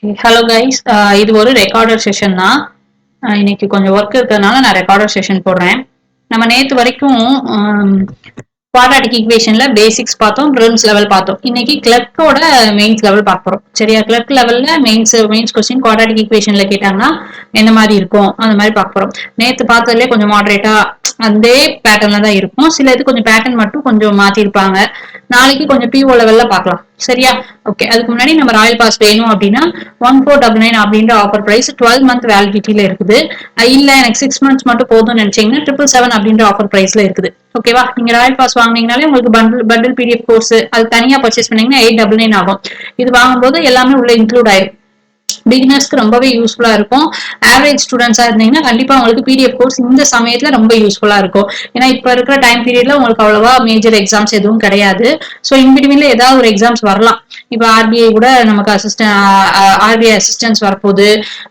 Hello guys, இது ஒரு recorder session தான். இன்னைக்கு கொஞ்சம் ஒர்க் இருக்கிறதுனால நான் ரெக்கார்டர் செஷன் போடுறேன். நம்ம நேத்து வரைக்கும் குவாட்ராட்டிக் ஈக்குவேஷன்ல பேசிக்ஸ் பார்த்தோம், ப்ரிலிம்ஸ் லெவல் பார்த்தோம். இன்னைக்கு கிளர்க்கோட மெயின்ஸ் லெவல் பார்க்க போறோம். சரியா? கிளர்க் லெவல்ல மெயின்ஸ் கொஸ்டின் குவாட்ராட்டிக் ஈக்குவேஷன்ல கேட்டாங்கன்னா எந்த மாதிரி இருக்கும் அந்த மாதிரி பார்க்க போறோம். நேத்து பார்த்ததுலேயே கொஞ்சம் மாடரேட்டா அதே பேட்டர்ன்ல தான் இருக்கும். சில இது கொஞ்சம் பேட்டர்ன் மட்டும் கொஞ்சம் மாத்திருப்பாங்க. நாளைக்கு கொஞ்சம் பிஓ லெவல்ல பார்க்கலாம். சரியா? ஓகே. அதுக்கு முன்னாடி நம்ம ராயல் பாஸ் வேணும் அப்படின்னா 1499 அப்படின்ற ஆஃபர் பிரைஸ் 12 மந்த் வேலிடிட்டியில இருக்குது. இல்ல எனக்கு 6 மந்த்ஸ் மட்டும் போதும்னு நினைச்சீங்கன்னா 777 அப்படின்ற ஆஃபர் பிரைஸ்ல இருக்குது. ஓகேவா? நீங்க ராயல் பாஸ் வாங்கினீங்கனாலே உங்களுக்கு பண்டில் பிடிஎஃப் கோர்ஸ் அது தனியா பர்ச்சேஸ் பண்ணீங்கன்னா 899 ஆகும். இது வாங்கும்போது எல்லாமே உள்ள இன்க்ளூட் ஆயிரும். பிகினர்ஸ்க்கு ரொம்பவே யூஸ்ஃபுல்லா இருக்கும். ஆவரேஜ் ஸ்டூடெண்ட்ஸா இருந்தீங்கன்னா கண்டிப்பா உங்களுக்கு பிடிஎஃப் கோர்ஸ் இந்த சமயத்துல ரொம்ப யூஸ்ஃபுல்லா இருக்கும். ஏன்னா இப்ப இருக்கிற டைம் பீரியட்ல உங்களுக்கு அவ்வளவா மேஜர் எக்ஸாம்ஸ் எதுவும் கிடையாது. ஸோ இன்பிட்வீன்ல ஏதாவது ஒரு எக்ஸாம்ஸ் வரலாம். இப்ப ஆர்பிஐ கூட நமக்கு ஆர்பிஐ அசிஸ்டன்ஸ் வரப்போகுது.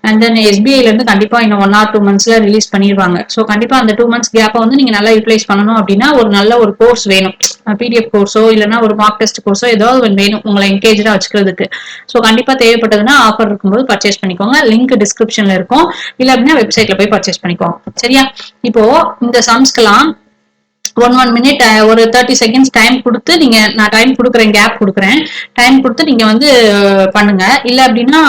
அண்ட் தென் எஸ்பிஐல இருந்து கண்டிப்பா இன்னும் 1 or 2 monthsல ரிலீஸ் பண்ணிடுவாங்க. ஸோ கண்டிப்பா அந்த 2 months கேப்பை வந்து நீங்க நல்லா யூட்டிலைஸ் பண்ணணும் அப்படின்னா ஒரு நல்ல ஒரு கோர்ஸ் வேணும். பிடிஎஃப் கோர்ஸோ இல்லைன்னா ஒரு மார்க் டெஸ்ட் கோர்ஸோ ஏதாவது ஒன்று வேணும் உங்களை என்கேஜா வச்சுக்கிறதுக்கு. ஸோ கண்டிப்பா தேவைப்பட்டதுன்னா ஆஃபர் இருக்கும்போது பர்ச்சேஸ் பண்ணிக்கோங்க. லிங்க் டிஸ்கிரிப்ஷன்ல இருக்கும். இல்ல அப்படின்னா வெப்சைட்ல போய் பர்ச்சேஸ் பண்ணிக்கோங்க. சரியா? இப்போ இந்த சம்ஸ்க்கெல்லாம் ஒன் மினிட் ஒரு 30 seconds டைம் கொடுத்து நீங்க நான் டைம் கொடுக்குறேன், கேப் கொடுக்குறேன். டைம் கொடுத்து நீங்க வந்து பண்ணுங்க. இல்ல அப்படின்னா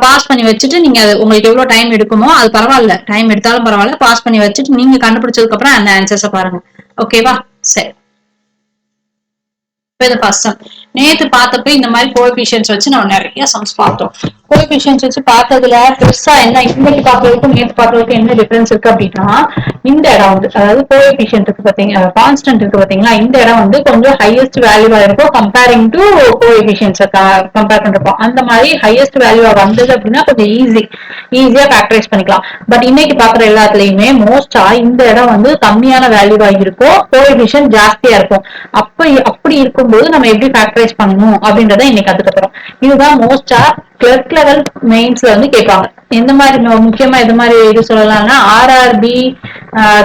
பாஸ் பண்ணி வச்சுட்டு நீங்க உங்களுக்கு எவ்வளவு டைம் எடுக்குமோ அது பரவாயில்ல, டைம் எடுத்தாலும் பரவாயில்ல, பாஸ் பண்ணி வச்சுட்டு நீங்க கண்டுபிடிச்சதுக்கு அப்புறம் அந்த ஆன்சர்ஸை பாருங்க. ஓகேவா? சரி. ஃபர்ஸ்ட் சம் நேத்து பார்த்தப்ப இந்த மாதிரி கோஎஃபிஷியன்ட்ஸ் வச்சு நம்ம நிறைய சம்ஸ் பார்த்தோம். கோஎஃபிஷியன்ட்ஸ் வச்சு பார்த்ததுல பெருசா என்ன இன்னைக்கு பார்த்ததுக்கும் நேத்து பார்த்ததுக்கும் என்ன டிஃபரன்ஸ் இருக்கு அப்படின்னா இந்த இடம் வந்து அதாவது கோஎஃபிஷியன்ட் இருக்கு பாத்தீங்க, கான்ஸ்டன்ட் இருக்கு பாத்தீங்களா, இந்த இடம் வந்து கொஞ்சம் ஹையஸ்ட் வேல்யூவா இருக்கும் கம்பேரிங் டு கோஎஃபிஷியன்ட்ஸை கம்பேர் பண்றப்போ. அந்த மாதிரி ஹையஸ்ட் வேல்யூவா வந்தது அப்படின்னா கொஞ்சம் ஈஸியா ஃபேக்டரைஸ் பண்ணிக்கலாம். பட் இன்னைக்கு பாக்குற எல்லாத்துலயுமே மோஸ்டா இந்த இடம் வந்து கம்மியான வேல்யூவா இருக்கும், கோஎஃபிஷியன்ட் ஜாஸ்தியா இருக்கும். அப்படி இருக்கும்போது நம்ம எப்படி ஃபேக்டரைஸ் பண்ணணும் அப்படின்றத இன்னைக்கு கத்துக்கிறோம். இதுதான் மோஸ்டா கிளர்க் லெவல் மெயின்ஸ்ல வந்து கேட்பாங்க. எந்த மாதிரி முக்கியமா எது மாதிரி இது சொல்லலாம்னா ஆர்ஆர்பி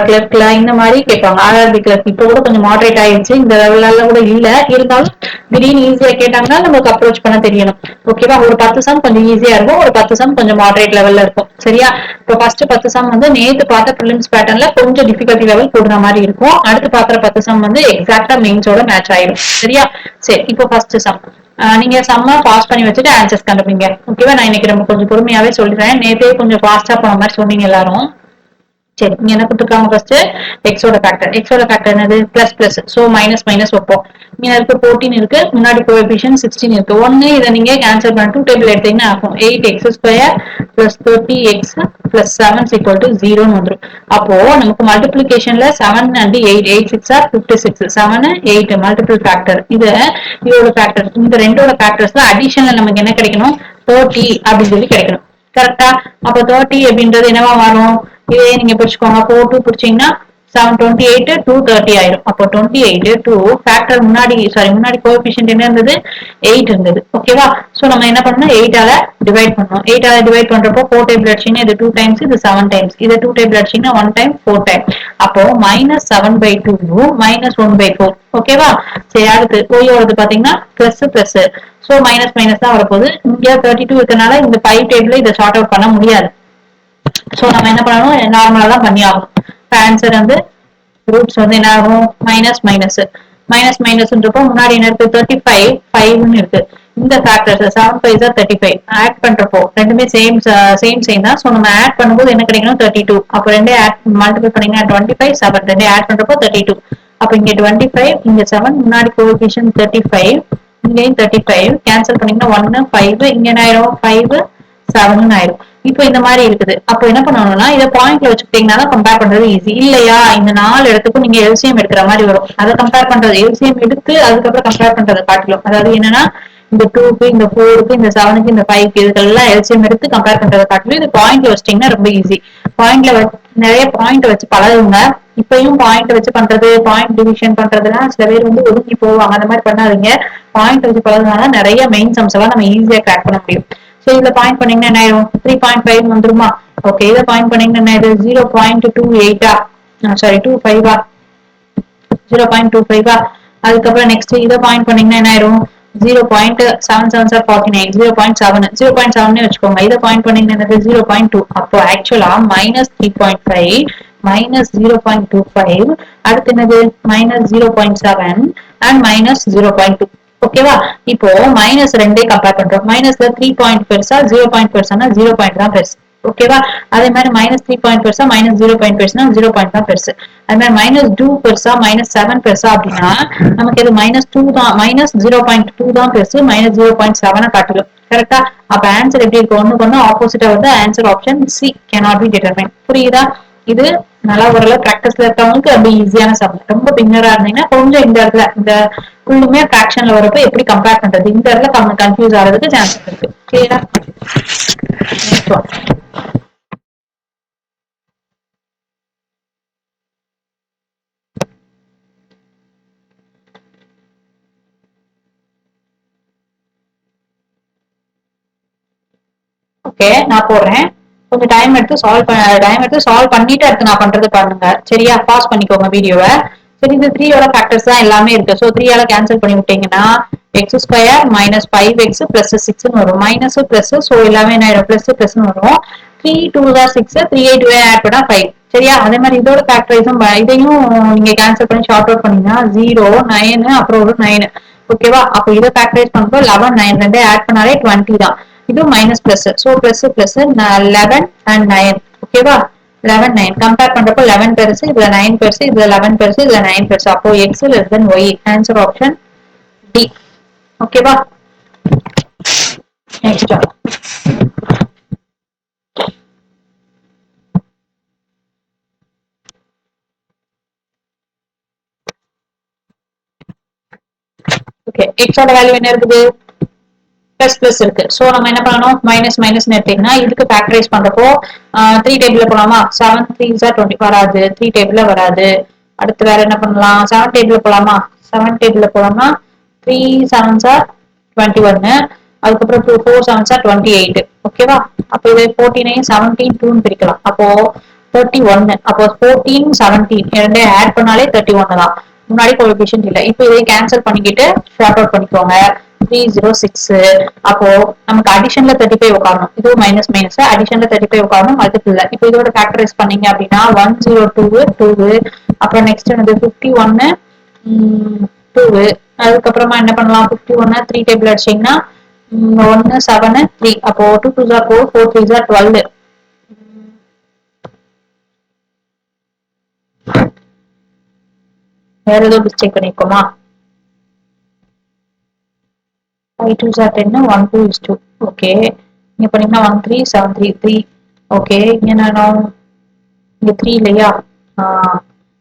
கிளர்க்ல இந்த மாதிரி கேட்பாங்க. ஆர்ஆர்பி கிளர்க் இப்ப கூட கொஞ்சம் மாடரேட் ஆயிடுச்சு, இந்த லெவல்ல கூட இல்ல. இருந்தாலும் திடீர்னு ஈஸியா கேட்டாங்கன்னா நமக்கு அப்ரோச் பண்ண தெரியணும். ஓகேவா? ஒரு 10 சம் கொஞ்சம் ஈஸியா இருக்கும், ஒரு 10 சம் கொஞ்சம் மாடரேட் லெவல்ல இருக்கும். சரியா? இப்போ ஃபர்ஸ்ட் 10 சம் வந்து நேத்து பார்த்த பிலிம்ஸ் பேட்டர்ன்ல கொஞ்சம் டிஃபிகல்ட்டி லெவல் கூடுற மாதிரி இருக்கும். அடுத்து பாக்குற 10 சம் வந்து எக்ஸாக்டா மெயின்ஸோட மேட்ச் ஆயிடும். சரியா? சரி, இப்போ ஃபர்ஸ்ட் சம் நீங்க செம்ம பாஸ் பண்ணி வச்சுட்டு ஆன்சர்ஸ் கண்டுபிடிங்க. ஓகேவா? நான் இன்னைக்கு ரொம்ப கொஞ்சம் பொறுமையாவே சொல்றேன். நேத்தே கொஞ்சம் ஃபாஸ்டா போன மாதிரி சொன்னீங்க எல்லாரும். சரி, இங்க என்ன கொடுத்துருக்காங்க? ஃபர்ஸ்ட் எக்ஸோட ஃபேக்டர் என்னது? Plus plus. So minus minus வைப்போம். இங்க இருக்கு 14 இருக்கு, முன்னாடி கோஎஃபிஷியன்ட் 16 இருக்கு. ஒன்னு இதை நீங்க கேன்சல் பண்ணி 2 டேபிள் எடுத்தீங்கன்னா ஆகும் 8x² plus 30x plus 7 equal to 0 வந்துடும். அப்போ நமக்கு மல்டிபிளிகேஷன்ல 7 and 8 8 6 are 56, 7 8 மல்டிபிள் ஃபேக்டர். இதோட ஃபேக்டர், இந்த ரெண்டோட ஃபேக்டர்ஸ் தான் அடிஷன்ல நமக்கு என்ன கிடைக்கணும்? 30 அப்படின்னு சொல்லி கிடைக்கணும். கரெக்டா? அப்ப 30 அப்படின்றது என்னவா வரும்? இதே நீங்க பிடிச்சுக்கோங்க. 4 2 பிடிச்சீங்கன்னா 728 230 ஆயிரும். அப்போ 28 2 ஃபேக்டர் முன்னாடி கோஎஃபிஷியன்ட் என்ன இருந்தது? 8 இருந்தது. ஓகேவா? சோ நம்ம என்ன பண்ணணும்? 8 ஆல டிவைட் பண்ணணும். 8 ஆல டிவைட் பண்றப்போ 4 டேபிள் அடிச்சீங்கன்னா இது 2 டைம்ஸ், இது 7 டைம்ஸ். இது 2 டேபிள் அடிச்சீங்கன்னா 1 டைம் 4 டைம். அப்போ -7/2 -1/4. ஓகேவா? சரி, அடுத்து ஓயோடது பாத்தீங்கன்னா plus plus. So minus minus தான் வரப்போகுது. இங்க 32 இருக்கனால இந்த 5 டேபிள் இதை ஷார்ட் அவுட் பண்ண முடியாது. சோ நம்ம என்ன பண்ணணும்? நார்மலா தான் பண்ணி ஆகும். ஆன்சர் வந்து ரூட்ஸ் வந்து என்ன ஆகும்? மைனஸ் மைனஸ்ன்றப்போ முன்னாடி என்ன இருக்கு? 35 5ன்னு இருக்கு. இந்த ஃபேக்டர்ஸ் 7 5 35 ஆட் பண்றப்போ ரெண்டுமே சேம் தான். சோ நம்ம ஆட் பண்ணும்போது என்ன கிடைக்கணும்? 32. அப்போ ரெண்டே ஆட் மல்டிபிள் பண்ணீங்கன்னா 25 7 ரெண்டே ஆட் பண்றப்போ 32. அப்ப இங்க 25 இங்க 7 முன்னாடி கோஎஃபிஷியன்ட் 35 இங்கேயும் 35 கேன்சல் பண்ணீங்கன்னா 1 5 இங்க என்ன ஆயிரும்? 5 7 ஆயிரும். இப்போ இந்த மாதிரி இருக்குது. அப்போ என்ன பண்ணணும்னா இதை பாயிண்ட்ல வச்சுக்கிட்டீங்கன்னா கம்பேர் பண்றது ஈஸி. இல்லையா? இந்த 4 இடத்துக்கும் நீங்க எல்சிஎம் எடுக்கிற மாதிரி வரும். அதை கம்பேர் பண்றது எல்சிஎம் எடுத்து அதுக்கப்புறம் கம்பேர் பண்றதை காட்டிலும், அதாவது என்னன்னா இந்த 2க்கு இந்த 4க்கு இந்த 7க்கு இந்த 5க்கு இதுக்கெல்லாம் எல்சிஎம் எடுத்து கம்பேர் பண்றதை காட்டிலும் இது பாயிண்ட்ல வச்சிட்டீங்கன்னா ரொம்ப ஈஸி. பாயிண்ட்ல நிறைய பாயிண்ட் வச்சு பழகுங்க. இப்பயும் பாயிண்ட் வச்சு பண்றது, பாயிண்ட் டிவிஷன் பண்றதுன்னா சில பேர் வந்து ஒதுக்கி போவாங்க. அந்த மாதிரி பண்ணாதீங்க. பாயிண்ட் வச்சு பழகுனால நிறைய மெயின் சம்ஸ் எல்லாம் நம்ம ஈஸியா கிராக் பண்ண முடியும். சோ இதுல பாயிண்ட் பண்ணீங்கன்னா என்ன ஆயிரும்? 3.5 வந்துருமா? ஓகே, இதை பாயிண்ட் பண்ணீங்கன்னா என்ன ஆயிரும்? 0.28 சாரி 25 0.25. அதுக்கப்புறம் நெக்ஸ்ட் இதை பாயிண்ட் பண்ணீங்கன்னா என்ன ஆயிரும்? 0.7749 0.7 0.7 வச்சுக்கோங்க. இதை பாயிண்ட் பண்ணீங்கன்னா 0.2. அப்போ ஆக்சுவலா -3.5 -0.25 அடுத்து என்னது -0.7 அண்ட் -0.2. ஓகேவா? இப்போ மைனஸ் ரெண்டே கம்பேர் பண்றோம். மைனஸ்ல 3 பாயிண்ட் பெருசா 0 பாயிண்ட் பெருசானா 0 பாயிண்ட் தான் பெருசு. ஓகேவா? அதே மாதிரி -3 பாயிண்ட் பெருசா -0 பாயிண்ட் பெருசுனா 0 பாயிண்ட் தான் பெருசு. அதே மாதிரி -2 பெருசா -7 பெருசா அப்படின்னா நமக்கு இது -2 தான், -0.2 தான் பெருசு, -0.7 காட்டிலும். கரெக்டா? அப்ப ஆன்சர் எப்படி இருக்கு? ஒண்ணு பண்ணா ஆப்போசிட்டா வந்து answer option C cannot be determine. புரியுதா? இது நல்லா ஓரளவு பிராக்டிஸ்ல இருக்கவங்களுக்கு ரொம்ப ஈஸியான சம். ரொம்ப பிகினரா இருந்தீங்கன்னா கொஞ்சம் இந்த இடத்துல இந்த ஃபுல்லுமே ஃபிராக்ஷன்ல வரப்ப எப்படி கம்பேர் பண்றது, இந்த இடத்துல கன்ஃபியூஸ் ஆகிறதுக்கு சான்ஸ் இருக்கு. கிளியரா? Next one. ஓகே, நான் போடுறேன். கொஞ்சம் டைம் எடுத்து சால்வ் பண்ணிட்டு அடுத்து நான் பண்றது பாருங்க. சரியா? பாஸ் பண்ணிக்கோங்க வீடியோவை. சரி, இந்த 3யோட ஃபேக்டர்ஸ் தான் எல்லாமே இருக்கு. ஸோ 3யால கேன்சல் பண்ணி விட்டீங்கன்னா x² - 5x + 6 வரும். மைனஸ் பிளஸ், ஸோ எல்லாமே என்ன ஆயிடும்? பிளஸ் பிளஸ் வரும். 3 2 6, 3 8 ஆட் பண்ணா 5. சரியா? அதே மாதிரி இதோட ஃபேக்டரைஸும் இதையும் நீங்க கேன்சல் பண்ணி ஷார்ட் அவுட் பண்ணீங்கன்னா 0 9 அப்புறம் ஒரு 9. ஓகேவா? அப்போ இதை ஃபேக்டரைஸ் பண்ணும்போது 11 9 ரெண்டே ஆட் பண்ணாலே 20 தான். இது minus plus, so plus plus 11 and 9. ஓகேவா? 11 9 கம்பேர் பண்றப்போ 11 பெருசு, இதுல 9 பெருசு, இதுல 11 பெருசு, இதுல 9 பெருசு. அப்போ x less than y. Answer option D. ஓகேவா? நெக்ஸ்ட் ஓகே, எக்ஸோட வேல்யூ என்ன இருக்குது? பிளஸ் பிளஸ் இருக்கு. சோ நம்ம என்ன பண்ணணும்? மைனஸ் மைனஸ் எடுத்தீங்கன்னா இதுக்கு ஃபேக்டரைஸ் பண்றப்போ 3 டேபிள்ல போலாமா? 7 3s are 20 வராது, 3 டேபிள்ல வராது. அடுத்து வேற என்ன பண்ணலாம்? 7 டேபிள்ல போலாமா? 7 டேபிள்ல போலாமா? 3 7s are 21. அதுக்கப்புறம் 4 7s are 28. ஓகேவா? அப்போ இது 14 17 2 பிரிக்கலாம். அப்போ 31. அப்போ 14 17 இரண்டே ஆட் பண்ணாலே 31 தான். முன்னாடி கோஎஃபிஷியன்ட் இல்ல. இப்போ இதை கேன்சல் பண்ணிக்கிட்டு ஷார்ட் அவுட் பண்ணிக்கோங்க. 306. அப்போ நமக்கு அடிஷன்ல 35 உட்காரணும். இது மைனஸ் மைனஸ் அடிஷன்ல 35 உட்காரணும், மல்டிபிள்ல. இப்போ இதோட ஃபேக்டரைஸ் பண்ணீங்க அப்படின்னா 102 2. அப்புறம் நெக்ஸ்ட் என்னது 51 2. அதுக்கப்புறமா என்ன பண்ணலாம்? 51 3 டேபிள் அடிச்சீங்கன்னா 1 7 3. அப்போ 2 2s are 4 4 3s are 12. வேற ஏதோ மிஸ்டேக் பண்ணிருக்கோமா? 5 2s are 10 1 2 is 2. ஓகே, இங்க பண்ணீங்கன்னா 1 3 7 3 3. ஓகே, இங்க நான் இங்க 3 இல்லையா?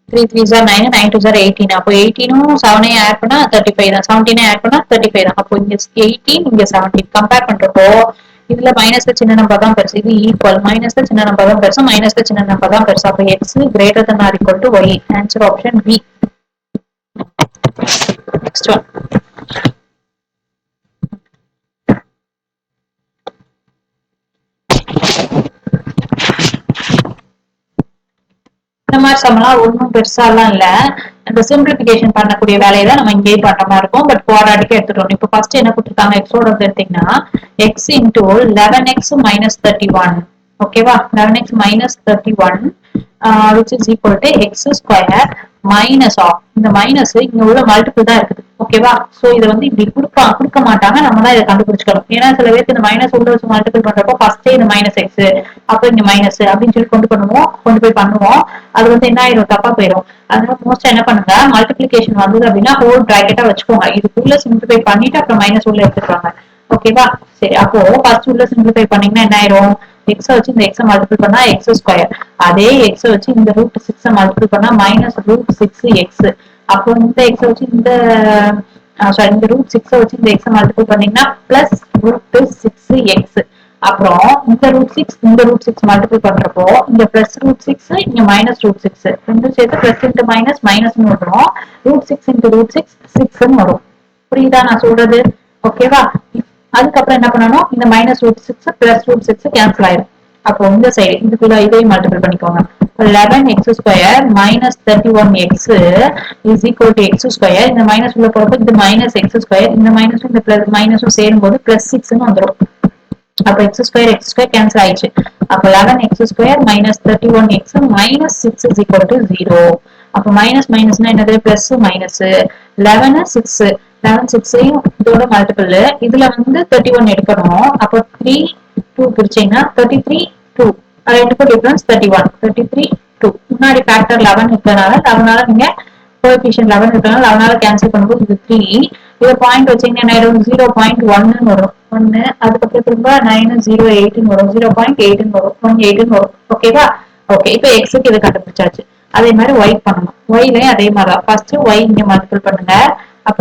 3 3s are 9 9 2s are 18. அப்போ 18ம் 7ஐயும் ஆட் பண்ணா 35 தான். 17ஐயும் ஆட் பண்ணா 35 தான். அப்போ இங்க 18 இங்க 17 கம்பேர் பண்றப்போ இதுல மைனஸ்ல சின்ன நம்பர் தான் பெருசு, இது ஈக்குவல். மைனஸ்ல சின்ன நம்பர் தான் பெருசு, மைனஸ்ல சின்ன நம்பர் தான் பெருசு. அப்போ x greater than or equal to y. Answer option B. Next one. இந்த மாதிரி சம்லாம் ஒன்றும் பெருசாலாம் இல்ல. அந்த சிம்பிளிபிகேஷன் பண்ணக்கூடிய வேலையை தான் நம்ம இங்கேயே பண்ற மாதிரி இருக்கும். பட் குவாட்ராட்டிக்கா எடுத்துட்டோம். இப்போ ஃபர்ஸ்ட் என்ன கொடுத்துருக்காங்க? எக்ஸோட எடுத்தீங்கன்னா x இன்டூ 11x மைனஸ் 31. ஓகேவா? 11x minus 31 which is equal to x square minus of இந்த மைனஸ் இங்க உள்ள மல்டிபிள் தான் இருக்குது. ஓகேவா? சோ இதை வந்து இப்படி கொடுக்க மாட்டாங்க, நம்ம தான் இதை கண்டுபிடிச்சிக்கணும். ஏன்னா சில பேருக்கு இந்த மைனஸ் உள்ள வச்சு மல்டிபிள் பண்றப்போ ஃபர்ஸ்டே இந்த மைனஸ் எக்ஸ் அப்புறம் இங்க மைனஸ் அப்படின்னு சொல்லி கொண்டு போய் பண்ணுவோம். அது வந்து என்ன ஆயிடும்? தப்பா போயிடும். அதனால மோஸ்டா என்ன பண்ணுங்க, மல்டிபிளிகேஷன் வந்தது அப்படின்னா ஹோல் பிராக்கெட்டா வச்சுக்கோங்க. இதுக்குள்ள சிம்பிளிஃபை பண்ணிட்டு அப்புறம் மைனஸ் உள்ள எடுத்துருவாங்க. ஓகேவா? சரி, அப்போ ஃபர்ஸ்ட் உள்ள சிம்பிளிஃபை பண்ணீங்கன்னா என்ன ஆயிரும்? எக்ஸ் வச்சு இந்த எக்ஸ் மல்டிபிள் பண்ணா எக்ஸ் ஸ்கொயர், அதே எக்ஸ் வச்சு இந்த √6 மல்டிபிள் பண்ணா -√6 எக்ஸ். அப்போ இந்த எக்ஸ் வச்சு இந்த சாரி இந்த √6 வச்சு இந்த எக்ஸ் மல்டிபிள் பண்ணீங்கன்னா +√6 எக்ஸ். அப்புறம் இந்த √6 இந்த √6 மல்டிபிள் பண்றப்போ இந்த +√6 இங்க -√6 ரெண்டும் சேர்த்து பிளஸ் இன்டு மைனஸ் மைனஸ்னு வரும். √6 இன்டு √6 6ன்னு வரும். புரியுதா நான் சொல்றது? ஓகேவா? அதுக்கப்புறம் என்ன பண்ணணும்? இந்த -√6 +√6 கேன்சல் ஆயிடும். அப்போ இந்த சைடு இதுக்குள்ள இதையும் மல்டிபிள் பண்ணிக்கோங்க. 11x² minus 31x is equal to x². இந்த மைனஸ் உள்ள போறப்ப இது மைனஸ் x², இந்த மைனஸும் இந்த பிளஸ் மைனஸும் சேரும் போது பிளஸ் 6ன்னு வந்துடும். அப்ப x² கேன்சல் ஆயிடுச்சு. அப்ப 11x² minus 31x minus 6 is equal to 0. அப்ப மைனஸ் மைனஸ்னா என்னது, பிளஸ் மைனஸ் 11 6 11 6ஐயும் இதோட மல்டிபிள், இதுல வந்து 31 எடுக்கணும். அப்போ 3 2 பிரிச்சீங்கன்னா 33 2, ரெண்டுக்கும் டிஃபரன்ஸ் 31 33 2. முன்னாடி ஃபேக்டர் 11 இருக்கனால 11ஆல நீங்க கோஎஃபிஷியன்ட் 11 இருக்கனால 11ஆல கேன்சல் பண்ணும்போது இது 3. இதை பாயிண்ட் வச்சீங்கன்னா 0.1 வரும் 1. அதுக்கப்புறம் திரும்ப 9 0.8 வரும் 0.8 வரும் 1.8 வரும். ஓகேவா? ஓகே, இப்போ எக்ஸுக்கு இதை கண்டுபிடிச்சாச்சு. அதே மாதிரி ஒய் பண்ணணும். ஒய்லயும் அதே மாதிரி தான். ஃபர்ஸ்ட் ஒய் இங்க மல்டிபிள் பண்ணுங்க. அப்ப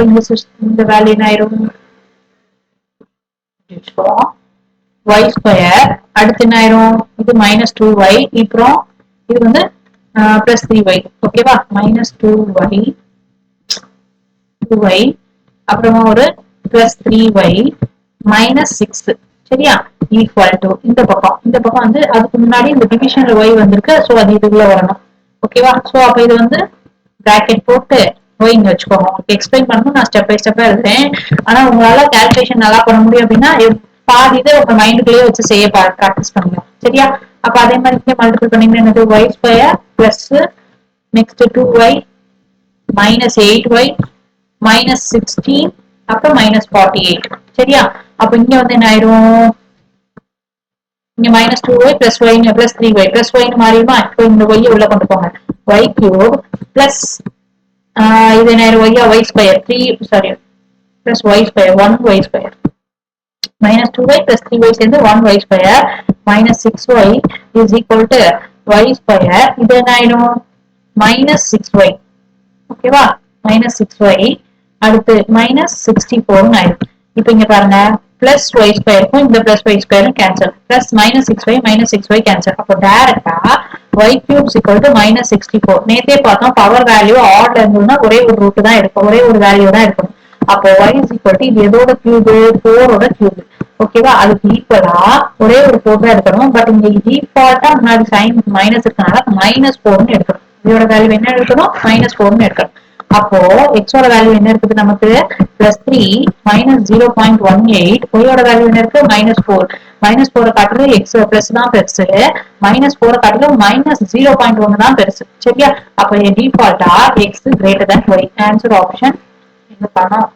இந்த வேல்யூ என்ன ஆயிரும், y². அடுத்து என்ன ஆயிரும், இது -2y. அப்புறம் இது வந்து +3y. ஓகேவா? -2y 2y, அப்புறமா ஒரு +3y -6. சரியா? ஈக்குவல் டு இந்த பக்கம் வந்து அதுக்கு முன்னாடி இந்த டிவிஷன்ல y வந்திருக்கு. சோ அது இதுக்குள்ள வரணும். ஓகேவா? சோ அப்ப இது வந்து பிராக்கெட் போட்டு y இங்க வச்சுக்கோங்க. உங்களுக்கு எக்ஸ்பிளைன் பண்ணணும், நான் ஸ்டெப் பை ஸ்டெப்பா எழுதுறேன். ஆனா உங்களால கால்குலேஷன் நல்லா பண்ண முடியும் அப்படின்னா பாதி இதை உங்க மைண்டுக்குள்ளேயே வச்சு செய்ய ப்ராக்டிஸ் பண்ணுங்க. சரியா? அப்ப அதே மாதிரி இங்க மல்டிபிள் பண்ணீங்கன்னா என்னது, y² plus next 2y -8y -16 அப்புறம் -48. சரியா? அப்ப இங்க வந்து என்ன ஆயிரும், இங்க -2y plus y plus 3y plus y மாறிடுமா? இப்போ இந்த y உள்ள கொண்டு போங்க. y³ பிளஸ் இது என்ன ஆயிரும், y² 3 sorry plus y² 1y² -2y plus 3y சேர்ந்து 1y² -6y is equal to y². இது என்ன ஆயிடும், -6y. ஓகேவா? -6y அடுத்து -64 ஆயிடும். இப்போ இங்க பாருங்க, பிளஸ் y²க்கும் இந்த plus y² cancel, plus -6y -6y cancel. அப்போ டைரக்டா y³ -64. நேத்தே பார்த்தோம், பவர் வேல்யூ ஆட்ல இருந்ததுன்னா ஒரே ஒரு ரூட் தான் இருக்கும், ஒரே ஒரு வேல்யூ தான் இருக்கும். அப்போ y இது எதோட கியூப், 4ஓட கியூப். ஓகேவா? அதுக்கு ஈக்குவலா ஒரே ஒரு 4 தான் எடுக்கணும். பட் இங்க டிஃபால்ட்டா முன்னாடி சைன் மைனஸ் இருக்கனால -4ன்னு எடுக்கணும். இதோட வேல்யூ என்ன எடுக்கணும், -4ன்னு எடுக்கணும். அப்போ எக்ஸோட வேல்யூ என்ன இருக்குது நமக்கு, +3 -0.18. ஒய்யோட வேல்யூ என்ன இருக்கு, -4. -4 காட்டுறது எக்ஸ் பிளஸ் தான் பெருசு, -4 காட்டுறது -0.1 தான் பெருசு. சரியா? அப்ப டிஃபால்ட்டா X greater than Y. Answer option இந்த பணம்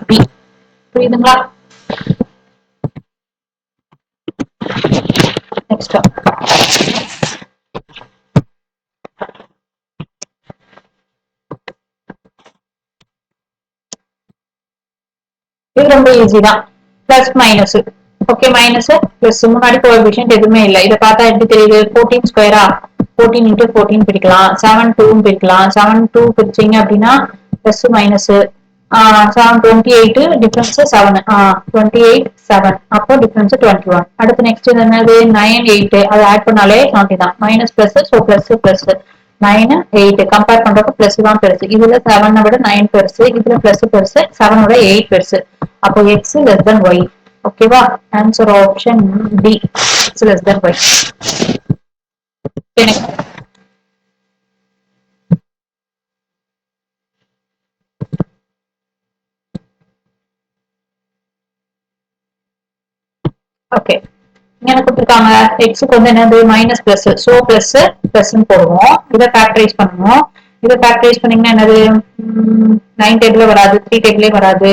பி. புரியுதுங்களா? நெக்ஸ்ட் இது ரொம்ப ஈஸி தான். Plus minus. Okay, minus plus முன்னாடி கோஎஃபிஷியன்ட் எதுவுமே இல்லை. இதை பார்த்தா எப்படி தெரியுது, 14² 14 × 14 பிரிக்கலாம், 7 2 பிரிக்கலாம். 7 2 பிரிச்சீங்க அப்படின்னா பிளஸ் மைனஸ் 7 28 டிஃபரன்ஸ் 7 28 7 அப்போ டிஃபரன்ஸ் 21. அடுத்து நெக்ஸ்ட் என்னது, 9 8 அதை ஆட் பண்ணாலே 20 தான். Minus plus, so plus plus 9 8 compare பண்றப்ப பிளஸ் தான் பெருசு. இதுல 7 விட 9 பெருசு, இதுல பிளஸ் பெருசு, 7 விட 8 பெருசு. அப்போ எக்ஸ் லெஸ் தென் ஒய். ஓகேவா? Answer option D, X less than Y. Okay, என்ன கொடுத்துருக்காங்க, எக்ஸுக்கு வந்து என்னது மைனஸ் பிளஸ், ஸோ பிளஸ் பிளஸ்ன்னு போடுவோம். இதை ஃபேக்டரைஸ் பண்ணணும். இதை ஃபேக்டரைஸ் பண்ணீங்கன்னா என்னது, 9 டேபிளே வராது, 3 டேபிளே வராது,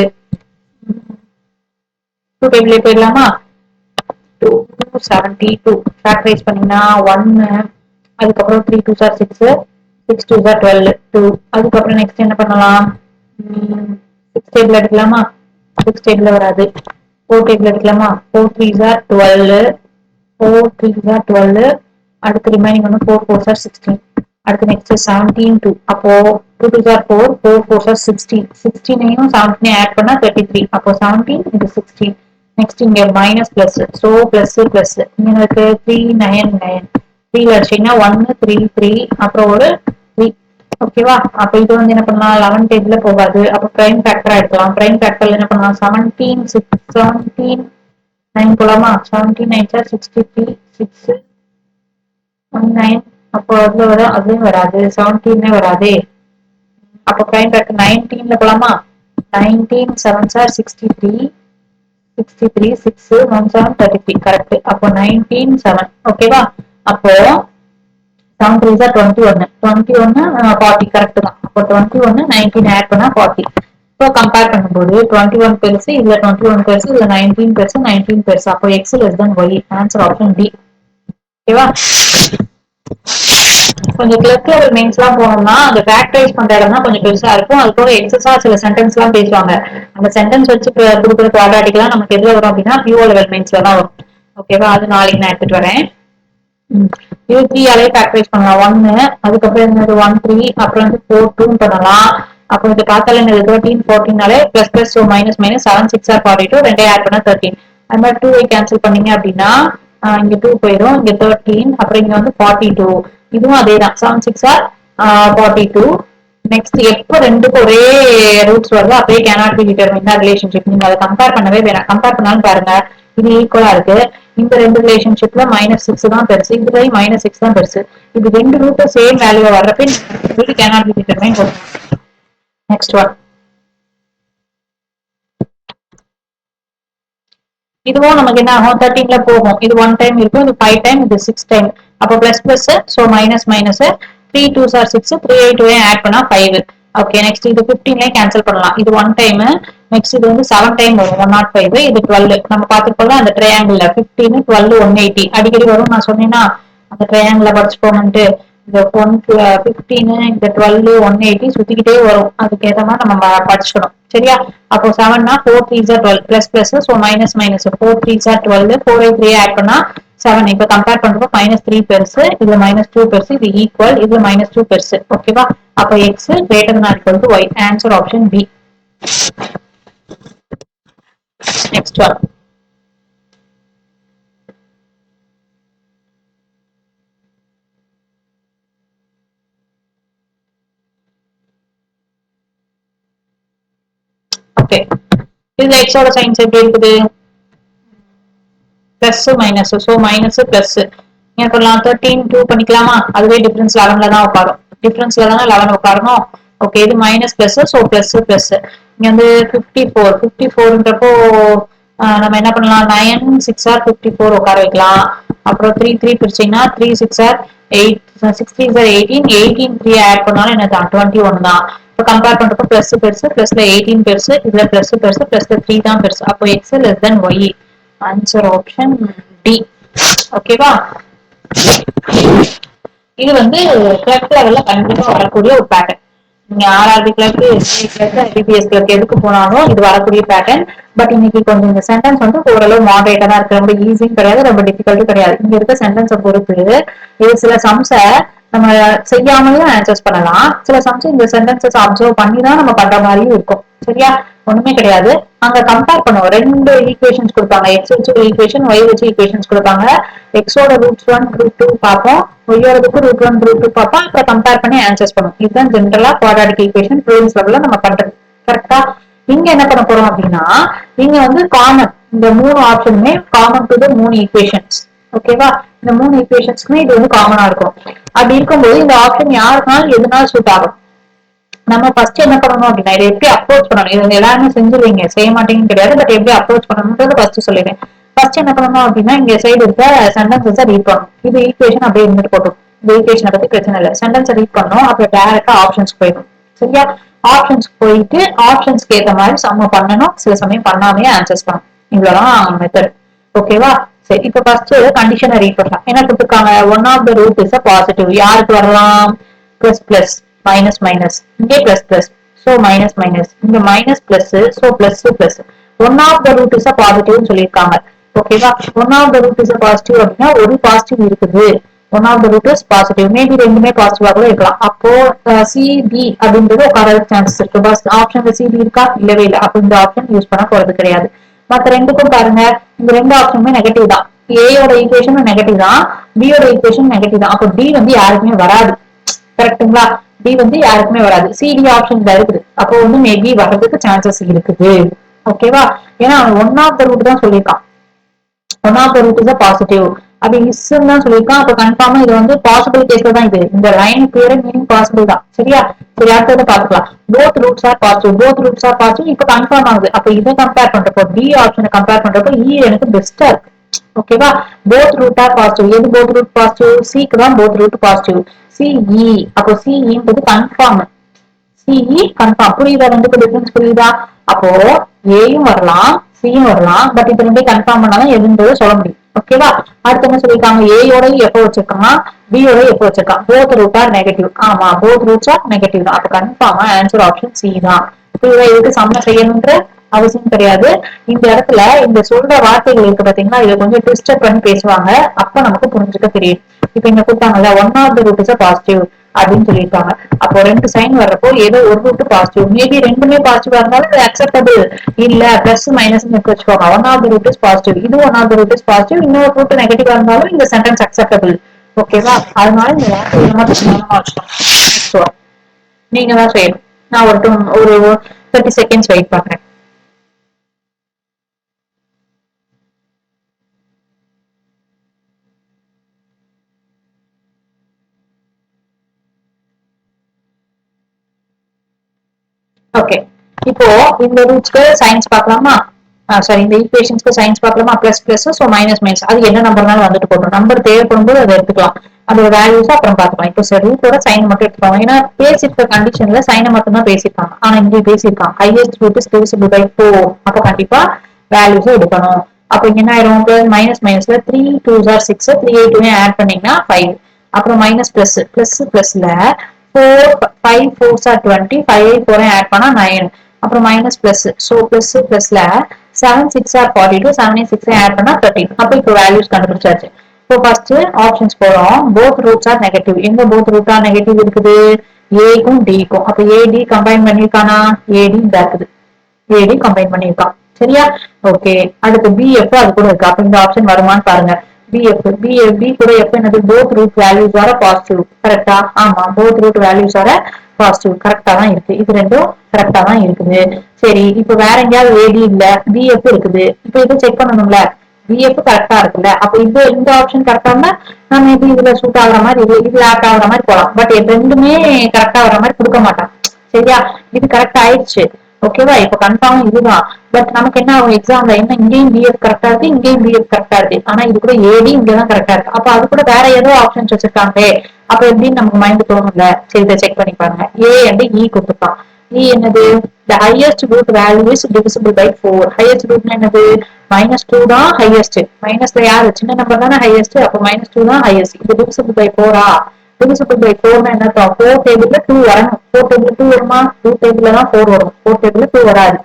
2 டேபிளே போயிடலாமா? 272 ஃபேக்டரைஸ் பண்ணீங்கன்னா 1, அதுக்கப்புறம் 3 2s are 6, 6 2s are 12 2. அதுக்கப்புறம் நெக்ஸ்ட் என்ன பண்ணலாம், 6 டேபிள் எடுக்கலாமா? 6 டேபிள் வராது. 4 டேபிள் எடுக்கலாமா? 4 3s are 12, 4 3s are 12. அடுத்து ரிமைனிங் வந்து 4 4s are 16. அடுத்து நெக்ஸ்ட் 17 2. அப்போ 2 2s are 4, 4 4s are 16. 16ஐயும் 17 add பண்ணா 33. அப்போ 17 into 16. நெக்ஸ்ட் இங்க minus plus, so plus plus இங்க இருக்கு 3 9 9. 3 அடிச்சீங்கன்னா 1 3 3 அப்புறம் ஒரு 3. ஓகேவா? அப்ப இது வந்து என்ன பண்ணலாம், 11 டேபிள்ல போகாது. அப்ப பிரைம் ஃபேக்டரா எடுக்கலாம். பிரைம் ஃபேக்டர்ல என்ன பண்ணலாம், 17 6 17 9 போலாமா? 17 9 சார் 63 6 19. அப்போ அதுல வர அதுவும் வராது, 17 வராதே. அப்போ பிரைம் பேக் 19ல போலாமா? 19 7 சார் 63 63 6 1 7 33 கரெக்ட். அப்போ 19 7 ஓகேவா? அப்போ 7 3 சார் 21 21 40 கரெக்ட் தான். அப்போ 21 19 ஆட் பண்ணா 40. இப்போ கம்பேர் பண்ணும்போது 21 பெருசு, இதுல 21 பெருசு, இதுல 19 பெருசு, 19 பெருசு. அப்போ X less than Y. Answer option D. ஓகேவா? கொஞ்சம் கிளப் லெவல் மெயின்ஸ் எல்லாம் போனோம்னா அந்த ஃபேக்டரைஸ் பண்ற இடம் தான் கொஞ்சம் பெருசா இருக்கும். அது போக எக்ஸஸா சில சென்டென்ஸ் எல்லாம் பேசுவாங்க. அந்த சென்டென்ஸ் வச்சு கொடுக்குற குவாட்ராட்டிக் எல்லாம் நமக்கு எதுல வரும் அப்படின்னா பிஓ லெவல் மெயின்ஸ்ல தான் வரும். ஓகேவா? அது நாளைக்கு நான் எடுத்துட்டு வரேன். இது 3 ஆலே ஃபேக்டரைஸ் பண்ணலாம். 1 அதுக்கப்புறம் என்னது 1 3 அப்புறம் வந்து 4 2 பண்ணலாம். அப்புறம் இது பார்த்தாலே என்னது 13 14னாலே plus plus minus minus 7 6 are 42 ரெண்டே ஆட் பண்ணா 13. அது மாதிரி 2 கேன்சல் பண்ணீங்க அப்படின்னா இங்க 2 போயிடும், இங்க 13, அப்புறம் இங்க வந்து 42. இதுவும் அதே தான், 7 6 ஆர் 42. நெக்ஸ்ட் எப்போ ரெண்டுக்கும் ஒரே ரூட்ஸ் வருதோ அப்படியே கேனாட் பி டிட்டர்மின் தான் ரிலேஷன்ஷிப். நீங்க அதை கம்பேர் பண்ணவே வேணாம். கம்பேர் பண்ணாலும் பாருங்க இது ஈக்குவலா இருக்கு. இந்த ரெண்டு ரிலேஷன்ஷிப்ல -6 தான் பெருசு, இதுலயும் -6 தான் பெருசு. இது ரெண்டு ரூட்டும் சேம் வேல்யூ வர்றப்ப cannot be determine. Next one, இதுவும் நமக்கு என்ன ஆகும்? 13ல போகும். இது 1 டைம் இருக்கும், இது 5 டைம், இது 6 டைம். அப்போ plus plus, so minus minus, 3 2s are 6, 3 8 add பண்ணா 5. ஓகே, நெக்ஸ்ட் இது 15ல கேன்சல் பண்ணலாம். இது 1 டைம், நெக்ஸ்ட் இது வந்து 7 டைம் வரும் 105, இது 12. நம்ம பார்த்துக்கோங்க அந்த ட்ரையாங்கிள் 15 12 180 அடிக்கடி வரும். நான் சொன்னேன்னா அந்த ட்ரையாங்கிள் படிச்சுக்கோங்கன்ட்டு. இந்த 15 இந்த 12 180 சுத்திக்கிட்டே வரும். அதுக்கு ஏற்ற மாதிரி நம்ம படிச்சுக்கணும். சரியா? அப்போ 7னா 4 3s are 12 plus plus, so minus minus 4 3s are 12, 4 3 add பண்ணா 7. இப்ப கம்பேர் பண்றப்போ -3 பெருசு, இதுல -2 பெருசு, இது ஈக்குவல், இதுல -2 பெருசு. ஓகேவா? அப்ப X greater than or equal to y. Answer option B. Next one, okay. இதுல எக்ஸோட சைன்ஸ் எப்படி இருக்குது? Plus minus, so minus plus. என்ன பண்ணலாம்? 13 2 பண்ணிக்கலாமா? அதுவே டிஃபரன்ஸ் 11ல தான் உட்காரும். டிஃபரன்ஸ்ல தானே 11 உட்காரணும். ஓகே, இது minus plus, so plus plus. இங்க வந்து 54 54ன்றப்போ நம்ம என்ன பண்ணலாம்? 9 6 ஆர் 54 உட்கார வைக்கலாம். அப்புறம் 3 3 பிரிச்சீங்கன்னா 3 6 ஆர் 8, 6 3 ஆர் 18, 18 3 ஆட் பண்ணாலும் என்ன தான்? 21 தான். இப்போ கம்பேர் பண்றப்போ பிளஸ் பெருசு, பிளஸ்ல 18 பெருசு, இதுல பிளஸ் பெருசு, பிளஸ்ல 3 தான் பெருசு. அப்போ X less than Y. Answer option D. ஓகேவா? இது வந்து கிளர்க் லெவல்ல கண்டிப்பா வரக்கூடிய ஒரு பேட்டர்ன். நீங்க RRB clerk, SBI clerk, IBPS clerk எதுக்கு போனாலும் இது வரக்கூடிய பேட்டர்ன். பட் இன்னைக்கு கொஞ்சம் இந்த சென்டென்ஸ் வந்து ஓரளவு மாடரேட்டா தான் இருக்கு. ரொம்ப ஈஸியும் கிடையாது, ரொம்ப டிஃபிகல்ட்டும் கிடையாது. இங்க இருக்க சென்டென்ஸை பொறுத்து இது சில சம்ஸை நம்ம செய்யாமலும் ஆன்சர்ஸ் பண்ணலாம். சில சம்ஸ் இந்த சென்டென்சஸ் அப்சர்வ் பண்ணி தான் நம்ம பண்ற மாதிரியும் இருக்கும். சரியா? ஒண்ணுமே கிடையாது. அங்க கம்பேர் பண்ணுவோம். ரெண்டு ஈக்குவேஷன்ஸ் கொடுப்பாங்க. எக்ஸ் வச்சு ஈக்குவேஷன், ஒய் வச்சு ஈக்குவேஷன்ஸ் கொடுப்பாங்க. எக்ஸோட ரூட் 1 ரூட் 2 பார்ப்போம், ஒய்யோடதுக்கு ரூட் 1 ரூட் 2 பார்ப்போம். அப்புறம் கம்பேர் பண்ணி ஆன்சர்ஸ் பண்ணுவோம். இதுதான் ஜென்ரலா குவாட்ராட்டிக் ஈக்குவேஷன் ப்ரூஃப் லெவல்ல நம்ம பண்றது. கரெக்டா? இங்க என்ன பண்ண போறோம் அப்படின்னா, இங்க வந்து காமன், இந்த 3 ஆப்ஷனுமே காமன் டு த 3 ஈக்குவேஷன்ஸ். ஓகேவா? இந்த 3 ஈக்குவேஷன்ஸ்க்குமே இது வந்து காமனா இருக்கும். அப்படி இருக்கும்போது இந்த ஆப்ஷன் யாருக்குனாலும் எதுனாலும் சூட் ஆகும். நம்ம ஃபர்ஸ்ட் என்ன பண்ணணும் அப்படின்னா, இதை எப்படி அப்ரோச் பண்ணணும்? இது எல்லாருமே செஞ்சிருவீங்க, செய்ய மாட்டீங்கன்னு கிடையாது. பட் எப்படி அப்ரோச் பண்ணணும்ன்றது ஃபர்ஸ்ட் சொல்லிடுறேன். ஃபர்ஸ்ட் என்ன பண்ணணும் அப்படின்னா, இங்க சைடு இருக்க சென்டென்சஸை ரீட் பண்ணணும். இது ஈக்குவேஷன் அப்படியே இருந்துட்டு போட்டோம். இந்த ஈக்குவேஷனை பத்தி பிரச்சனை இல்லை. சென்டென்ஸை ரீட் பண்ணணும், அப்புறம் டைரக்டா ஆப்ஷன்ஸ் போயிடும். சரியா? ஆப்ஷன்ஸ் போயிட்டு ஆப்ஷன்ஸ்க்கு ஏற்ற மாதிரி சம்ம பண்ணணும். சில சமயம் பண்ணாமே ஆன்சர்ஸ் பண்ணணும். இவ்வளவுதான் மெத்தட். ஓகேவா? சரி, இப்ப ஃபர்ஸ்ட் கண்டிஷனை ரீட் பண்ணலாம். என்ன கொடுத்துருக்காங்க? One of the root is a positive. யாருக்கு வரலாம்? பிளஸ் பிளஸ், மைனஸ் மைனஸ், இங்கே plus plus, so minus minus, இங்க minus plus, so plus plus. One of the root is a positive சொல்லியிருக்காங்க. ஓகேவா? One of the root is a positive அப்படின்னா ஒரு positive இருக்குது. One of the root is positive. Maybe ரெண்டுமே பாசிட்டிவா கூட இருக்கலாம். அப்போ சிபி அப்படின்றது உட்கார சான்சஸ் இருக்கு. பஸ் ஆப்ஷன்ல சிபி இருக்கா? இல்லவே இல்லை. அப்போ இந்த ஆப்ஷன் யூஸ் பண்ண போறது கிடையாது. மத்த ரெண்டுக்கும் பாருங்க, இந்த ரெண்டு ஆப்ஷனுமே நெகட்டிவ் தான். ஏயோட ஈக்குவேஷன் நெகட்டிவ் தான், பியோட ஈக்குவேஷன் நெகட்டிவ் தான். அப்போ டி வந்து யாருக்குமே வராது. கரெக்டுங்களா? டி வந்து யாருக்குமே வராது. சிடி ஆப்ஷன் தான் இருக்குது. அப்போ வந்து மேபி வர்றதுக்கு சான்சஸ் இருக்குது. ஓகேவா? ஏன்னா அவன் ஒன் ஆஃப் த ரூட் தான் சொல்லியிருக்கான். One of the root is positive. அப்படி இஸ்ன்னு தான் சொல்லியிருக்கான். அப்ப கன்ஃபார்மா இது வந்து பாசிபிள் கேஸ்ல தான் இது. இந்த லைன் பேரு மீனிங் பாசிபிள் தான். சரியா? சரி, அடுத்தது பாத்துக்கலாம். Both roots R positive. Both roots R positive இப்ப கன்ஃபார்ம் ஆகுது. அப்ப இதை கம்பேர் பண்றப்போ பி ஆப்ஷனை கம்பேர் பண்றப்போ இ எனக்கு பெஸ்டா இருக்கு. ஓகேவா? Both root are positive. எது போத் ரூட் பாசிட்டிவ்? சிக்கு தான் போத் ரூட் பாசிட்டிவ். சிஇ. அப்போ சிஇன்றது கன்ஃபார்ம். CE confirm. புரியுதா? ரெண்டுக்கு டிஃபரன்ஸ் புரியுதா? அப்போ ஏயும் வரலாம், சியும் வரலாம். பட் இது ரெண்டே கன்ஃபார்ம் பண்ணாதான் எதுன்றது சொல்ல முடியும். ஓகேவா? அடுத்து என்ன சொல்லிருக்காங்க? ஏயோட எப்போ வச்சிருக்கான், பியோட எப்போ வச்சிருக்கான்? Both root are negative. ஆமா, போத் ரூட்ஸ் ஆர் நெகட்டிவ் தான். அப்ப கன்ஃபார்மா ஆன்சர் ஆப்ஷன் சி தான். புரியுதா? இதுக்கு சம்ம செய்யணுன்ற அவசியம் கிடையாது. இந்த இடத்துல இந்த சொல்ற வார்த்தைகள் இருக்கு பாத்தீங்கன்னா, இதை கொஞ்சம் ட்விஸ்டர் பண்ணி பேசுவாங்க. அப்ப நமக்கு புரிஞ்சுக்க தெரியும். இப்ப இங்க கொடுத்தாங்கல்ல, one of the root is positive அப்படின்னு சொல்லியிருக்காங்க. அப்போ ரெண்டு சைன் வர்றப்போ ஏதோ ஒரு ரூட் பாசிட்டிவ், மேபி ரெண்டுமே பாசிட்டிவா இருந்தாலும் அது அக்செப்டபிள். இல்ல பிளஸ் மைனஸ் வச்சுக்கோங்க. One of the root is positive, இது one of the root is positive, இன்னொரு ரூட் நெகட்டிவா இருந்தாலும் இந்த சென்டென்ஸ் அக்செப்டபிள். ஓகேவா? அதனால இந்த வார்த்தைகளை மட்டும் கவனமா வச்சுக்கோங்க. நீங்க தான் செய்யணும். நான் ஒரு 30 செகண்ட்ஸ் வெயிட் பண்றேன். ஓகே, இப்போ இந்த ரூட்ஸ்க்கு சயின்ஸ் பார்க்கலாமா? சாரி, இந்த ஈக்குவேஷன்ஸ்க்கு சயின்ஸ் பார்க்கலாமா? Plus plus, so minus minus, அது என்ன நம்பர்னாலும் வந்துட்டு போட்டோம். நம்பர் தேவைப்படும் போது அதை எடுத்துக்கலாம். அதோட வேல்யூஸ் அப்புறம் பார்த்துக்கலாம். இப்போ சார் ரூட்டோட சைன் மட்டும் எடுத்துக்கோங்க. ஏன்னா பேசிருக்க கண்டிஷன்ல சைனை மட்டும் தான் பேசியிருக்காங்க. ஆனா இங்கே பேசியிருக்காங்க highest root is divisible by 4. அப்போ கண்டிப்பா வேல்யூஸ் எடுக்கணும். அப்போ இங்க என்ன ஆயிரும்? மைனஸ் மைனஸ்ல 3 2s are 6, 3 8 ஆட் பண்ணீங்கன்னா 5. அப்புறம் மைனஸ் பிளஸ் பிளஸ் பிளஸ்ல 4 5 4s are 20, 5 8 4 ஆட் பண்ணா 9. அப்புறம் மைனஸ் பிளஸ், ஸோ பிளஸ் பிளஸ்ல 7 6 are 42, 7 6 ஆட் பண்ணா 13. அப்போ இப்போ வேல்யூஸ் கண்டுபிடிச்சாச்சு. இப்போ ஃபர்ஸ்ட் ஆப்ஷன்ஸ் போறோம். Both roots are negative. எங்க போத் ரூட் ஆர் நெகட்டிவ் இருக்குது? ஏக்கும் டிக்கும். அப்ப ஏடி கம்பைன் பண்ணிருக்கானா? ஏடி இந்த இருக்குது, ஏடி கம்பைன் பண்ணிருக்கான். சரியா? ஓகே, அடுத்து பிஎஃப் அது கூட இருக்கு. அப்ப இந்த ஆப்ஷன் வருமானு பாருங்க. பிஎஃப் பி கூட எஃப் என்னது? Both root values are positive. கரெக்டா? ஆமா, both root values are positive. கரெக்டா தான் இருக்கு. இது ரெண்டும் கரெக்டா தான் இருக்குது. சரி, இப்ப வேற எங்கேயாவது ஏடி இல்ல, பிஎஃப் இருக்குது. இப்ப இதை செக் பண்ணணும்ல. பிஎஃப் கரெக்டா இருக்குல்ல. அப்ப இந்த ஆப்ஷன் கரெக்டா இருந்தா நம்ம இது இதுல சூட் ஆகுற மாதிரி, இதுல ஆட் ஆகுற மாதிரி போலாம். பட் ரெண்டுமே கரெக்டா வர மாதிரி கொடுக்க மாட்டான். சரியா? இது கரெக்ட் ஆயிடுச்சு. ஓகேவா? இப்ப கன்ஃபார்ம் இதுதான். பட் நமக்கு என்ன ஆகும் எக்ஸாம்ல? என்ன இங்கேயும் பிஎஃப் கரெக்டா இருக்கு, இங்கேயும் பிஎஃப் கரெக்டா இருக்கு. ஆனா இது கூட ஏடி இங்கதான் கரெக்டா இருக்கு. அப்ப அது கூட வேற ஏதோ ஆப்ஷன்ஸ் வச்சிருக்காங்களே, அப்ப எப்படின்னு நமக்கு மைண்ட் தோணும்ல. சரி, இதை செக் பண்ணி பாருங்க. ஏ அண்ட் இ கொடுத்துருக்கான். இ என்னது? the highest root value is divisible by 4. highest root என்னது? -2 தான் highest. மைனஸ்ல யாரு? சின்ன நம்பர் தானே highest. அப்ப -2 தான் highest. இது divisible by 4 divisible by 4 என்ன அர்த்தம்? 4 டேபிள்ல 2 வரணும். 4 டேபிள்ல 2 வருமா? 2 டேபிள்ல தான் 4 வரும். 4 டேபிள்ல 2 வராது.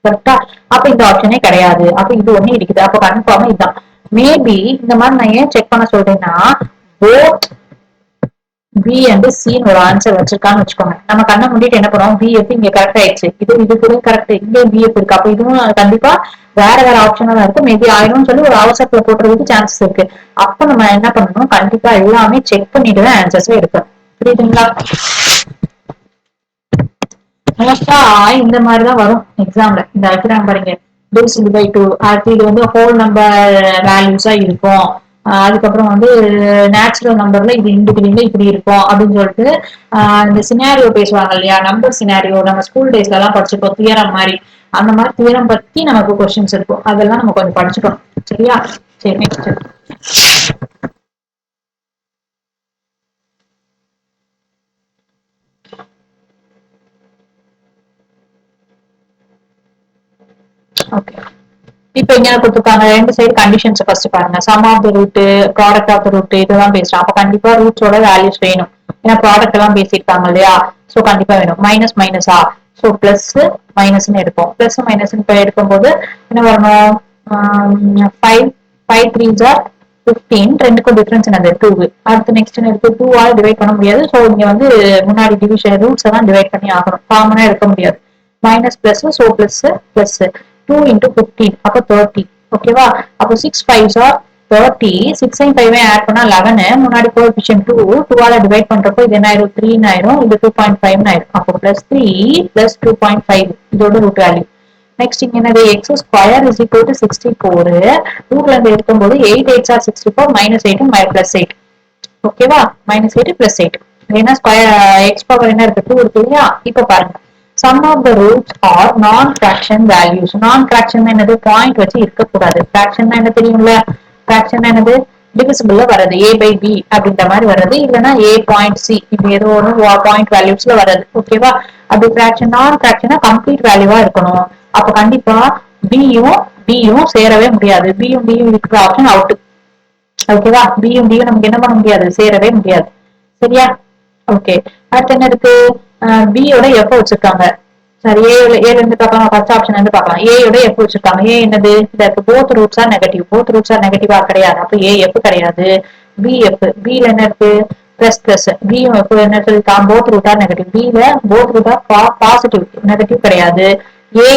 கரெக்டா? அப்ப இந்த ஆப்ஷனே கிடையாது. அப்ப இது ஒண்ணு இருக்குது. அப்ப கன்ஃபார்மா இதுதான். மேபி இந்த மாதிரி நான் ஏன் செக் பண்ண சொல்றேன்னா, போத் பி அண்ட் சின்னு ஒரு ஆன்சர் வச்சிருக்கான்னு வச்சுக்கோங்க. நம்ம கண்ணை மூடிட்டு என்ன பண்ணுவோம்? பிஎஃப் இங்க கரெக்ட் ஆயிடுச்சு, இது கூட கரெக்ட், இங்கே பிஎஃப் இருக்கு. அப்ப இதுவும் கண்டிப்பா வேற வேற ஆப்ஷனா தான் இருக்கு. மேபி ஆயிடும்னு சொல்லி ஒரு அவசரத்துல போட்டுறதுக்கு சான்சஸ் இருக்கு. அப்ப நம்ம என்ன பண்ணணும்? கண்டிப்பா எல்லாமே செக் பண்ணிட்டு தான் ஆன்சர்ஸ் எடுக்கணும். புரியுதுங்களா? மோஸ்டா இந்த மாதிரிதான் வரும் எக்ஸாம்ல. இந்த வைக்கிறாங்க பாருங்க, divisible by 2. அடுத்து இது வந்து ஹோல் நம்பர் வேல்யூஸா இருக்கும். அதுக்கப்புறம் வந்து நேச்சுரல் நம்பர்ல இது இண்டிவிஜுவல்ல இப்படி இருக்கும் அப்படின்னு சொல்லிட்டு இந்த சினாரியோ பேசுவாங்க இல்லையா? நம்பர் சினாரியோ நம்ம ஸ்கூல் டேஸ்ல எல்லாம் படிச்சிருக்கோம். தியரம் மாதிரி, அந்த மாதிரி தியரம் பத்தி நமக்கு கொஸ்டின்ஸ் இருக்கும். அதெல்லாம் நம்ம கொஞ்சம் படிச்சுக்கணும். சரியா? சரி, நெக்ஸ்ட். ஓகே, இப்ப இங்க கொடுத்துருக்காங்க ரெண்டு சைடு கண்டிஷன்ஸ் ஃபர்ஸ்ட் பாருங்க. Sum of the root, product of the root, இதெல்லாம் பேசுறோம். அப்ப கண்டிப்பா ரூட்ஸோட வேல்யூஸ் வேணும். ஏன்னா ப்ராடக்ட் எல்லாம் பேசியிருக்காங்க இல்லையா? சோ கண்டிப்பா வேணும். மைனஸ் மைனஸா, சோ பிளஸ் மைனஸ்ன்னு எடுப்போம். பிளஸ் மைனஸ் இப்ப எடுக்கும்போது என்ன வரணும்? 5 5 3s are 15. ரெண்டுக்கும் டிஃபரன்ஸ் என்னது? 2. அடுத்து நெக்ஸ்ட் இருக்கு, 2 ஆல் டிவைட் பண்ண முடியாது. சோ இங்க வந்து முன்னாடி டிவிஷன் ரூட்ஸ் எல்லாம் டிவைட் பண்ணி ஆகணும். காமனா எடுக்க முடியாது. Minus plus, so plus plus 2 into 15, அப்ப 30. ஓகேவா? அப்போ 6 5s are 30. 6 and 5 ஆட் பண்ணா 11. முன்னாடி கோஎஃபிஷியன்ட் 2 ஆல டிவைட் பண்றப்போ இது என்ன ஆயிரும்? 3 ஆயிரும். இது 2.5 ஆயிரும். அப்போ +3 + 2.5 இதோட ரூட் வேல்யூ. நெக்ஸ்ட் இங்க என்னது X square is equal to 64 ரூட்ல இருந்து எடுக்கும்போது 8 8 ஆர் 64 மைனஸ் 8 பிளஸ் 8 ஓகேவா மைனஸ் 8 பிளஸ் 8 ஏன்னா ஸ்கொயர் எக்ஸ் பவர் என்ன இருக்கு 2 இருக்கு இல்லையா இப்ப பாருங்க sum of the roots are non fraction values non fraction என்னது பாயிண்ட் வச்சு இருக்கக்கூடாது ஃபிராக்ஷன் என்ன தெரியும்ல ஃபிராக்ஷன் என்னது டிவிசிபிள்ல வர்றது a பை b அப்படின்ற மாதிரி வர்றது இல்லைன்னா a பாயிண்ட் சி இது ஏதோ ஒன்று பாயிண்ட் வேல்யூஸ்ல வர்றது ஓகேவா அப்படி ஃபிராக்ஷன் நான் ஃபிராக்ஷனா கம்ப்ளீட் வேல்யூவா இருக்கணும் அப்ப கண்டிப்பா b யும் சேரவே முடியாது b யும் இருக்கிற ஆப்ஷன் அவுட் ஓகேவா b யும் நமக்கு என்ன பண்ண முடியாது சேரவே முடியாது சரியா ஓகே அடுத்து என்ன இருக்கு b யோட f வச்சிருக்காங்க சரி ஏல இருந்து பார்க்கலாம் ஃபர்ஸ்ட் ஆப்ஷன் வந்து பார்க்கலாம் a யோட f வச்சிருக்காங்க a என்னது இந்த போத் ரூட்ஸ் ஆர் நெகட்டிவா கிடையாது அப்ப a f கிடையாது b ல என்ன இருக்கு பிளஸ் பிளஸ் b யும் f என்ன சொல்லிருக்கான் both root are negative b ல both root are positive negative கிடையாது a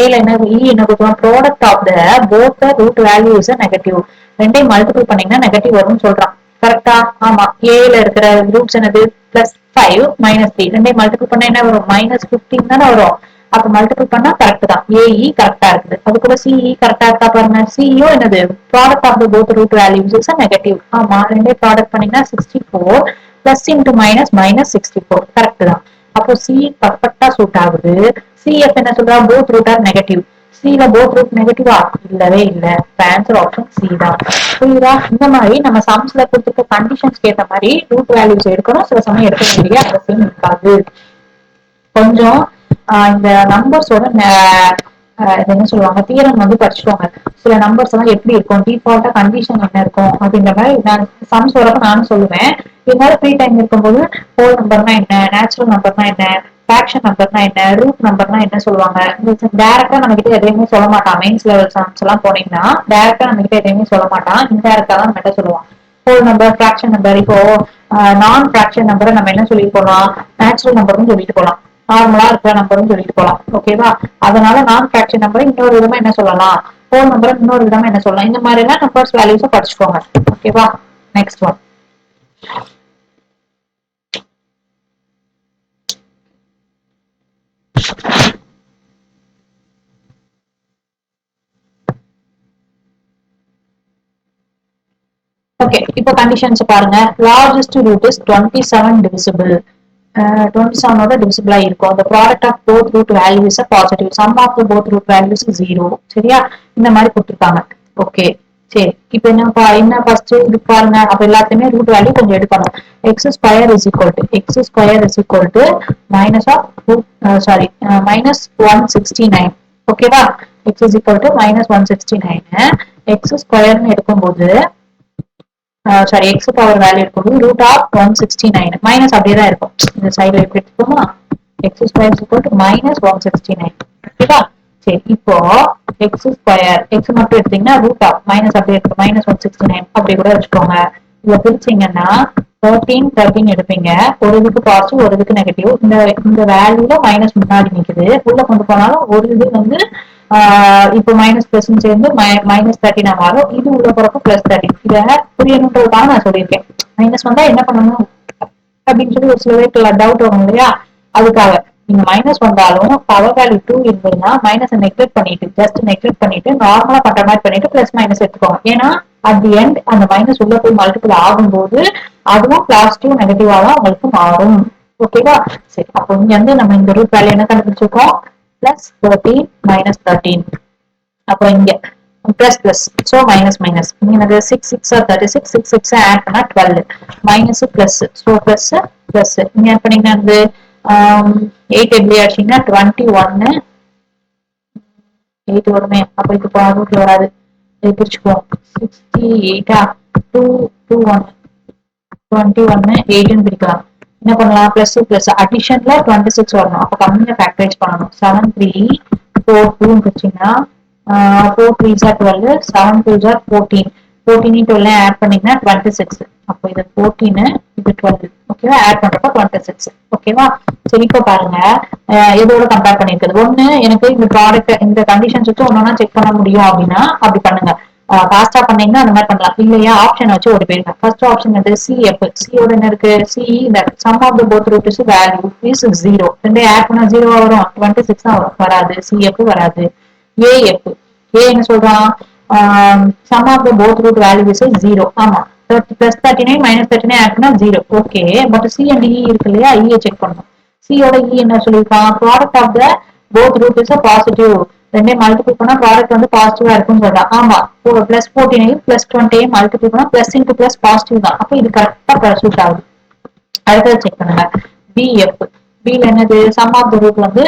ல என்ன என்ன கொடுக்கலாம் product of the both root value is negative ரெண்டையும் மல்டிபிள் பண்ணீங்கன்னா நெகட்டிவ் வரும்னு சொல்றான் கரெக்டா ஆமா ஏல இருக்கிற ரூட்ஸ் என்னது பிளஸ் 5 மைனஸ் 3 ரெண்டையும் மல்டிபிள் பண்ணா என்ன வரும் மைனஸ் 15 தானே வரும் அப்ப மல்டிபிள் பண்ணா கரெக்ட் தான் ஏஇ கரெக்டா இருக்குது அது கூட சிஇ கரெக்டா இருக்கா பாருங்க சிஇயும் என்னது product of the both root values is negative ஆமா ரெண்டே ப்ராடக்ட் பண்ணீங்கன்னா 64 plus into minus minus 64 correct தான் அப்போ சி பர்ஃபெக்டா சூட் ஆகுது சிஎஃப் என்ன சொல்றா போத் ரூட் ஆர் நெகட்டிவ் சில போத் ரூட் நெகட்டிவா இல்லவே இல்ல ஆன்சர் ஆப்ஷன் சி தான் புரியுதா இந்த மாதிரி நம்ம சம்ஸ்ல கொடுத்துருக்க கண்டிஷன்ஸ்க்கு ஏற்ற மாதிரி ரூட் வேல்யூஸ் எடுக்கணும் சில சமயம் எடுக்க வேண்டிய அவசியம் இருக்காது கொஞ்சம் இந்த நம்பர்ஸோட என்ன சொல்லுவாங்க தியரம் வந்து படிச்சுக்கோங்க சில நம்பர்ஸ் எல்லாம் எப்படி இருக்கும் டிஃபால்ட்டா கண்டிஷன் என்ன இருக்கும் அப்படின்ற மாதிரி நான் சம்ஸ் வரப்ப நானும் சொல்லுவேன் இருந்தாலும் ஃப்ரீ டைம் இருக்கும்போது ஹோல் நம்பர்னா என்ன நேச்சுரல் நம்பர்னா என்ன ஃபிராக்ஷன் நம்பர்னா என்ன ரூட் நம்பர்னா என்ன சொல்லுவாங்க டைரக்டா நம்ம கிட்ட எதையுமே சொல்ல மாட்டான் மெயின்ஸ் லெவல் சம்ஸ் எல்லாம் போனீங்கன்னா டைரக்டா நம்ம கிட்ட எதையுமே சொல்ல மாட்டான் இன்டைரக்டா தான் நம்ம கிட்ட சொல்லுவான் ஹோல் நம்பர் ஃபிராக்ஷன் நம்பர் இப்போ நான் ஃபிராக்ஷன் நம்பரை நம்ம என்ன சொல்லிட்டு போலாம் நேச்சுரல் நம்பர்னு சொல்லிட்டு போலாம் நார்மலா இருக்கிற நம்பரும் சொல்லிட்டு போலாம் ஓகேவா அதனால நான் ஃபிராக்ஷன் நம்பர் இன்னொரு விதமா என்ன சொல்லலாம் ஹோல் நம்பர் இன்னொரு விதமா என்ன சொல்லலாம் இந்த மாதிரி எல்லாம் நம்பர்ஸ் வேல்யூஸை படிச்சுக்கோங்க ஓகேவா நெக்ஸ்ட் ஒன் ஓகே இப்போ கண்டிஷன்ஸ் பாருங்க லார்ஜஸ்ட் ரூட் இஸ் 27 டிவிசிபிள் 27 டிவிசிபிளா இருக்கும் the product of both root values is positive sum of the both root values is 0 சரியா இந்த மாதிரி கொடுத்திருக்காங்க ஓகே சரி இப்போ என்ன ஃபர்ஸ்ட் இது பாருங்க அப்ப எல்லாத்தையுமே ரூட் வேல்யூ கொஞ்சம் எடுக்கணும் x square is equal to minus of minus 169 ஓகேவா x is equal to minus 169 x ஸ்கொயர்னு எடுக்கும்போது சாரி எக்ஸ் பவர் வேல்யூ இருக்கும் ரூட் ஆஃப் 169 மைனஸ் அப்படியே தான் இருக்கும் இந்த சைடுல எப்படி இருக்குமா x square equal to minus 169 ஓகேவா சரி இப்போ எக்ஸ் ஸ்கொயர் எக்ஸ் மட்டும் எடுத்தீங்கன்னா ரூட் ஆஃப் மைனஸ் அப்படியே இருக்கு மைனஸ் 169 அப்படி கூட வச்சுக்கோங்க இதை பிரிச்சீங்கன்னா 13 எடுப்பீங்க ஒரு இதுக்கு பாசிட்டிவ் ஒரு இதுக்கு நெகட்டிவ் இந்த வேல்யூல மைனஸ் முன்னாடி நிக்குது உள்ள கொண்டு போனாலும் ஒரு இது வந்து இப்போ மைனஸ் பிளஸ் சேர்ந்து மைனஸ் 13 மாறும் இது உள்ள போறப்ப பிளஸ் 13 இத புரியணுன்றதுக்காக நான் சொல்லியிருக்கேன் மைனஸ் வந்தா என்ன பண்ணணும் அப்படின்னு சொல்லி ஒரு சில பேருக்கு டவுட் வரும் இல்லையா அதுக்காக நீங்க மைனஸ் வந்தாலும் பவர் வேல்யூ 2 இருந்ததுன்னா மைனஸ் நெக்லெக்ட் பண்ணிட்டு நார்மலா பண்ற மாதிரி பண்ணிட்டு பிளஸ் மைனஸ் எடுத்துக்கோங்க ஏன்னா அட் தி எண்ட் அந்த மைனஸ் உள்ள போய் மல்டிபிள் ஆகும்போது அதுவும் பாசிட்டிவ் நெகட்டிவா தான் உங்களுக்கு மாறும் ஓகேவா சரி அப்போ இங்க வந்து நம்ம இந்த ரூட் வேல்யூ என்ன கண்டுபிடிச்சிருக்கோம் பிளஸ் 13 மைனஸ் 13 அப்புறம் இங்க plus plus so minus minus இங்க 6 6 36 6 6 ஆட் பண்ணா 12 minus plus so plus plus இங்க ஆட் பண்ணீங்கன்னா வந்து 8 எப்படி ஆச்சுன்னா 21 8 வருமே அப்ப இது ரூட்ல வராது பிரிச்சுக்குவோம் 68 2 21 18 பிரிக்கலாம் என்ன பண்ணலாம் பிளஸ் பிளஸ் அடிஷன்ல 26 வரணும் அப்ப கம்மியா ஃபேக்டரைஸ் பண்ணணும் 7 3 4 2 பிரிச்சீங்கன்னா 4 3s are 12 7 2s are 14 14 12 add பண்ணீங்கன்னா 26 அப்போ இது 14 இது 12 ஓகேவா ஆட் பண்றப்ப 26 ஓகேவா சரி இப்போ பாருங்க எதோட கம்பேர் பண்ணிருக்குது ஒண்ணு எனக்கு இந்த ப்ராடக்ட் இந்த கண்டிஷன்ஸ் வச்சு ஒன்னொன்னா செக் பண்ண முடியும் அப்படின்னா அப்படி பண்ணுங்க ஃபாஸ்டா பண்ணீங்கன்னா அந்த மாதிரி பண்ணலாம் இல்லையா ஆப்ஷன் வச்சு ஒரு பேருங்க ஃபர்ஸ்ட் ஆப்ஷன் வந்து சிஎஃப் சியோட என்ன இருக்கு சி இந்த sum of the both roots value is 0 ரெண்டே ஆட் பண்ணா 0 வரும் 26 தான் வரும் வராது சிஎஃப் வராது AF ஏ என்ன சொல்றான், sum of the both root values is 0. ஆமா, plus 39 minus 39 ஆட் பண்ணா 0. Okay, but C and E இருக்கு இல்லையா, E செக் பண்ணணும். C யோட E என்ன சொல்லியிருக்கான், product of the both root is a positive. ரெண்டே மல்டிபிள் பண்ணா ப்ராடக்ட் வந்து பாசிட்டிவா இருக்கும்னு சொல்றான். ஆமா, பிளஸ் 14 பிளஸ் 20 மல்டிபிள் பண்ணா பிளஸ் இன்டு பிளஸ் பாசிட்டிவ் தான். அப்ப இது கரெக்டா சூட் ஆகுது. அடுத்தது செக் பண்ணுங்க. பிஎஃப் பில என்னது, சம் ஆஃப் த ரூட் வந்து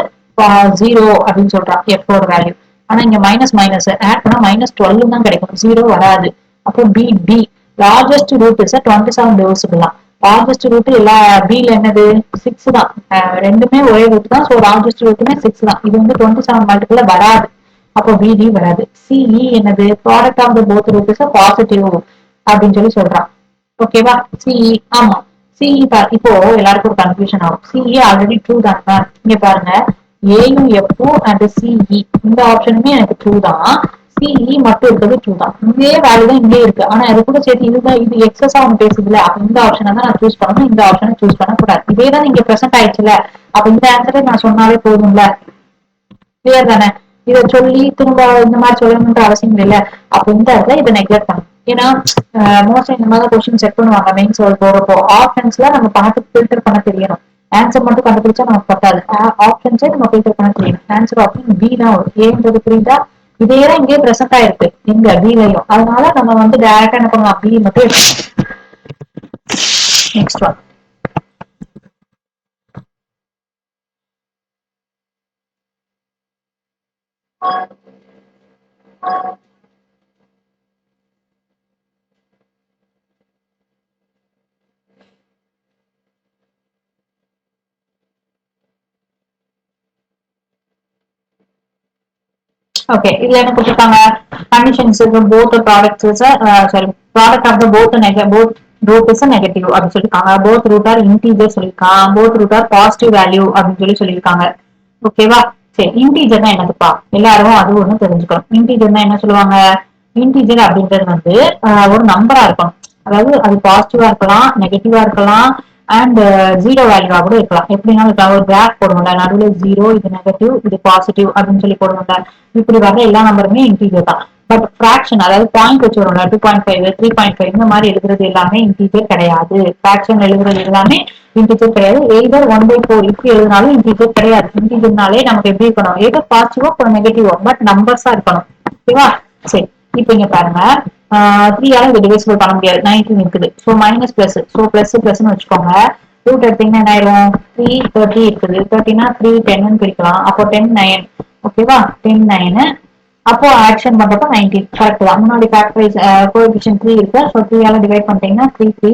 0 அப்படின்னு சொல்றான் எஃப் ஓட வேல்யூ. ஆனா இங்க மைனஸ் மைனஸ் ஆட் பண்ணா -12 தான் கிடைக்கும், 0 வராது. அப்போ B D largest root is 27 டிவிசிபிளாம். லார்ஜஸ்ட் ரூட் எல்லா பில என்னது 6 தான். ரெண்டுமே ஒரே ரூட் தான். ஸோ லார்ஜஸ்ட் ரூட்டுமே 6 தான். இது வந்து 27 மல்டிபிள் வராது. அப்போ பிடி வராது. சிஇ என்னது, product of the both root is positive அப்படின்னு சொல்றான். ஓகேவா, சிஇ ஆமா. சிஇ இப்போ எல்லாருக்கும் ஒரு கன்ஃபியூஷன் ஆகும். சிஇ ஆல்ரெடி ட்ரூ தானே. இங்க பாருங்க, ஏயும் எஃப்பும் அண்ட் சிஇ இந்த ஆப்ஷனுமே எனக்கு ட்ரூ தான். சிஇ மட்டும் இருக்கிறது ட்ரூ தான். இதே வேல்யூ தான் இங்கே இருக்கு. ஆனா அது கூட சேர்த்து இதுதான், இது எக்ஸஸ் ஆகும் பேசுதுல. அப்ப இந்த ஆப்ஷனை தான் நான் சூஸ் பண்ணணும், இந்த ஆப்ஷனை சூஸ் பண்ணக்கூடாது. இதே தான் இங்க பிரசன்ட் ஆயிடுச்சுல. அப்ப இந்த ஆன்சரை நான் சொன்னாலே போதும்ல. கிளியர் தானே. இதை சொல்லி திரும்ப இந்த மாதிரி சொல்லணும்ன்ற அவசியம் இல்லை. அப்ப இந்த இடத்துல இதை நெக்லெக்ட் பண்ணும். ஏன்னா மோஸ்ட்லி இந்த மாதிரி கொஸ்டின் செக் பண்ணுவாங்க மெயின் சோல் போறப்போ. ஆப்ஷன்ஸ்ல நம்ம பார்த்து ஃபில்டர் பண்ண தெரியணும். ஆன்சர் மட்டும் கண்டுபிடிச்சா நமக்கு பத்தாது. ஆப்ஷன்ஸே நம்ம ஃபில்டர் பண்ண தெரியணும். ஆன்சர் ஆப்ஷன் பி தான் வரும். ஏன்றது புரியுதா. இதே தான் இங்கே பிரசன்ட் ஆயிருக்கு எங்க பிலையும். அதனால நம்ம வந்து டைரக்டா என்ன பண்ணலாம், பி மட்டும் எடுத்துக்கலாம். Next one. ஓகே, இதுல என்ன கொடுத்திருக்காங்க, conditions both products sorry product of the both root is negative அப்படின்னு சொல்லிருக்காங்க. போத் ரூட் ஆர் இன்டீஜர் சொல்லிருக்காங்க. Both root are positive value அப்படின்னு சொல்லியிருக்காங்க. ஓகேவா. சரி, இன்டீஜர்னா என்னதுப்பா, எல்லாரும் அது ஒண்ணு தெரிஞ்சுக்கணும். இன்டீஜர்னா என்ன சொல்லுவாங்க, இன்டீஜர் அப்படின்றது வந்து ஒரு நம்பரா இருக்கணும். அதாவது அது பாசிட்டிவா இருக்கலாம், நெகட்டிவா இருக்கலாம், அண்ட் ஜீரோ வேல்யூவா கூட இருக்கலாம். எப்படின்னா ஒரு கிராஃப் போடுவோம்ல, நடுவில் 0 இது நெகட்டிவ் இது பாசிட்டிவ் அப்படின்னு சொல்லி போடுவோம்ல. இப்படி வர எல்லா நம்பருமே இன்டீஜர் தான். பட் ஃபிராக்ஷன், அதாவது பாயிண்ட் வச்சு வரும்ல, 2.5 3.5 இந்த மாதிரி எழுதுறது எல்லாமே இன்டீஜர் கிடையாது. ஃபிராக்ஷன் எழுதுறது எல்லாமே இன்டீஜர் கிடையாது. எய்தர் 1/4 இப்படி எழுதினாலும் இன்டீஜர் கிடையாது. இன்டீஜர்னாலே நமக்கு எப்படி இருக்கணும், எய்தர் பாசிட்டிவோ நெகட்டிவோ, பட் நம்பர்ஸா இருக்கணும். ஓகேவா. சரி, இப்போ இங்க பாருங்க, 3ஆல இது டிவைசிபிள் பண்ண முடியாது, 19 இருக்குது. So minus plus, so plus பிளஸ்ன்னு வச்சுக்கோங்க. ரூட் எடுத்தீங்கன்னா என்ன ஆயிரும், 3 30 இருக்குது. 30னா 3 10 பிரிக்கலாம். அப்போ 10 9. ஓகேவா, 10 9. அப்போ ஆக்ஷன் பண்றப்ப 19 கரெக்ட் தான். முன்னாடி ஃபேக்டரைஸ் கோஎஃபிஷியன்ட் 3 இருக்கு. ஸோ 3ஆல டிவைட் பண்ணிட்டீங்கன்னா 3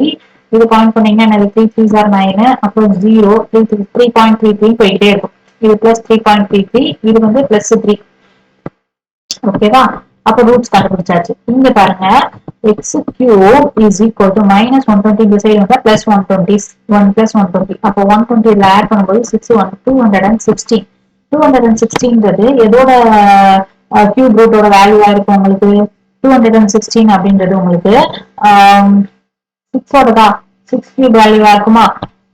இது பாயிண்ட் பண்ணீங்கன்னா என்னது, 3 3s are 9. அப்போ 0 3.33 போயிட்டே இருக்கும். இது பிளஸ் 3.33, இது வந்து பிளஸ் 3. ஓகேவா. அப்ப ரூட்ஸ் கண்டுபிடிச்சாச்சு. இங்க பாருங்க, X cube is equal to -120 இந்த சைடு வந்தா +120 1 +120. அப்போ 120 இதுல ஆட் பண்ணும்போது 6 1 216. 216ன்றது எதோட கியூப் ரூட்டோட வேல்யூவா இருக்கும் உங்களுக்கு, 216 அப்படின்றது உங்களுக்கு 6ஓட தான், 6 கியூப் வேல்யூவா இருக்குமா.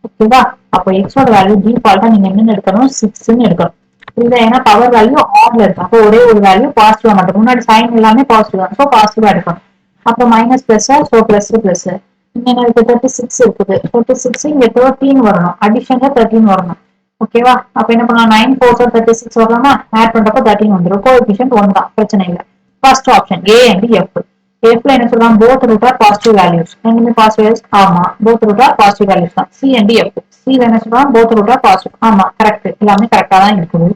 ஓகேவா. அப்போ எக்ஸோட வேல்யூ டிஃபால்ட்டா நீங்க என்னன்னு எடுக்கணும், 6ன்னு எடுக்கணும். புரியுதா. ஏன்னா பவர் வேல்யூ ஆன்ல இருக்கும். அப்போ ஒரே ஒரு வேல்யூ பாசிட்டிவா மட்டும், முன்னாடி சைன் எல்லாமே பாசிட்டிவ் தான். ஸோ பாசிட்டிவா எடுக்கணும். அப்புறம் minus plus, so plus plus. இங்க எனக்கு 36 இருக்குது. 36 இங்க 13 வரணும். அடிஷன்ல 13 வரணும். ஓகேவா. அப்ப என்ன பண்ணலாம், 9 4 36 வரலாமா. ஆட் பண்றப்ப 13 வந்துடும். கோஎஃபிஷியன்ட் 1 தான், பிரச்சனை இல்லை. First option A and F. எஃப்ல என்ன சொல்றாங்க, both root are positive values. ரெண்டுமே பாசிட்டிவ் வேல்யூஸ். ஆமா, both root are positive values தான். C and F. சில என்ன சொல்றாங்க, போத் ரூட் ஆர் பாசிட்டிவ். ஆமா கரெக்ட், எல்லாமே கரெக்டா தான் இருக்குது.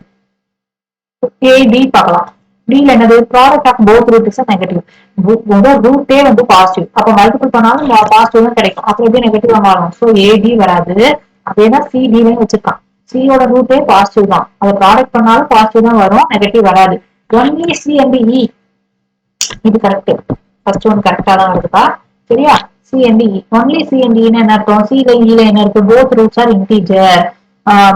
ஏ டி பார்க்கலாம். டில என்னது, product of both root is negative. ரூட்டே வந்து பாசிட்டிவ். அப்ப மல்டிபிள் பண்ணாலும் பாசிட்டிவ் தான் கிடைக்கும். அப்ப எப்படி நெகட்டிவா மாறும். ஸோ ஏடி வராது. அதேதான் சி டிலையும் வச்சிருக்கான். சியோட ரூட்டே பாசிட்டிவ் தான். அதை ப்ராடக்ட் பண்ணாலும் பாசிட்டிவ் தான் வரும், நெகட்டிவ் வராது. ஒன்லி சி அண்ட் இ, இது கரெக்ட். ஃபர்ஸ்ட் ஒன் கரெக்டா தான் வருதுப்பா. சரியா. C and E, only C and இன்னு என்ன அர்த்தம், சில இல என்ன இருக்கு, both roots are integer.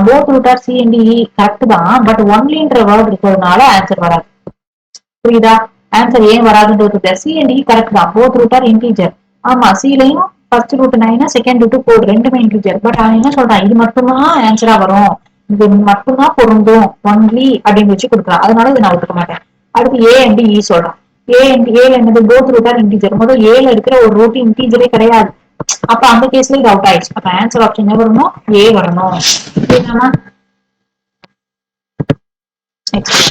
Both root are C and E correct தான். பட் ஒன்லின்ற வேர்ட் இருக்கிறதுனால ஆன்சர் வராது. புரியுதா. ஆன்சர் ஏன் வராதுன்றது, சி அண்ட் இ கரெக்ட் தான், போத் ரூட் ஆர் இன்டீஜர். ஆமா, சிலையும் ஃபர்ஸ்ட் ரூட் 9 செகண்ட் ரூட் 4 ரெண்டுமே இன்டீஜர். பட் அவன் என்ன சொல்றான், இது மட்டும்தான் ஆன்சரா வரும், இது மட்டும்தான் பொருந்தும் ஒன்லி அப்படின்னு வச்சு கொடுக்குறான். அதனால இதை நான் ஒத்துக்க மாட்டேன். அடுத்து ஏ அண்ட் இ சொல்றோம். ஏ அண்ட் ஏ என்னது போத் ரூட் ஆர் இன்டீஜர். முதல் ஏல இருக்கிற ஒரு ரூட் இன்டீஜரே கிடையாது. அப்ப அந்த கேஸ்ல இது அவுட் ஆயிடுச்சு. அப்ப ஆன்சர் ஆப்ஷன் என்ன வரணும்? ஏ வரணும். என்னன்னா நெக்ஸ்ட்.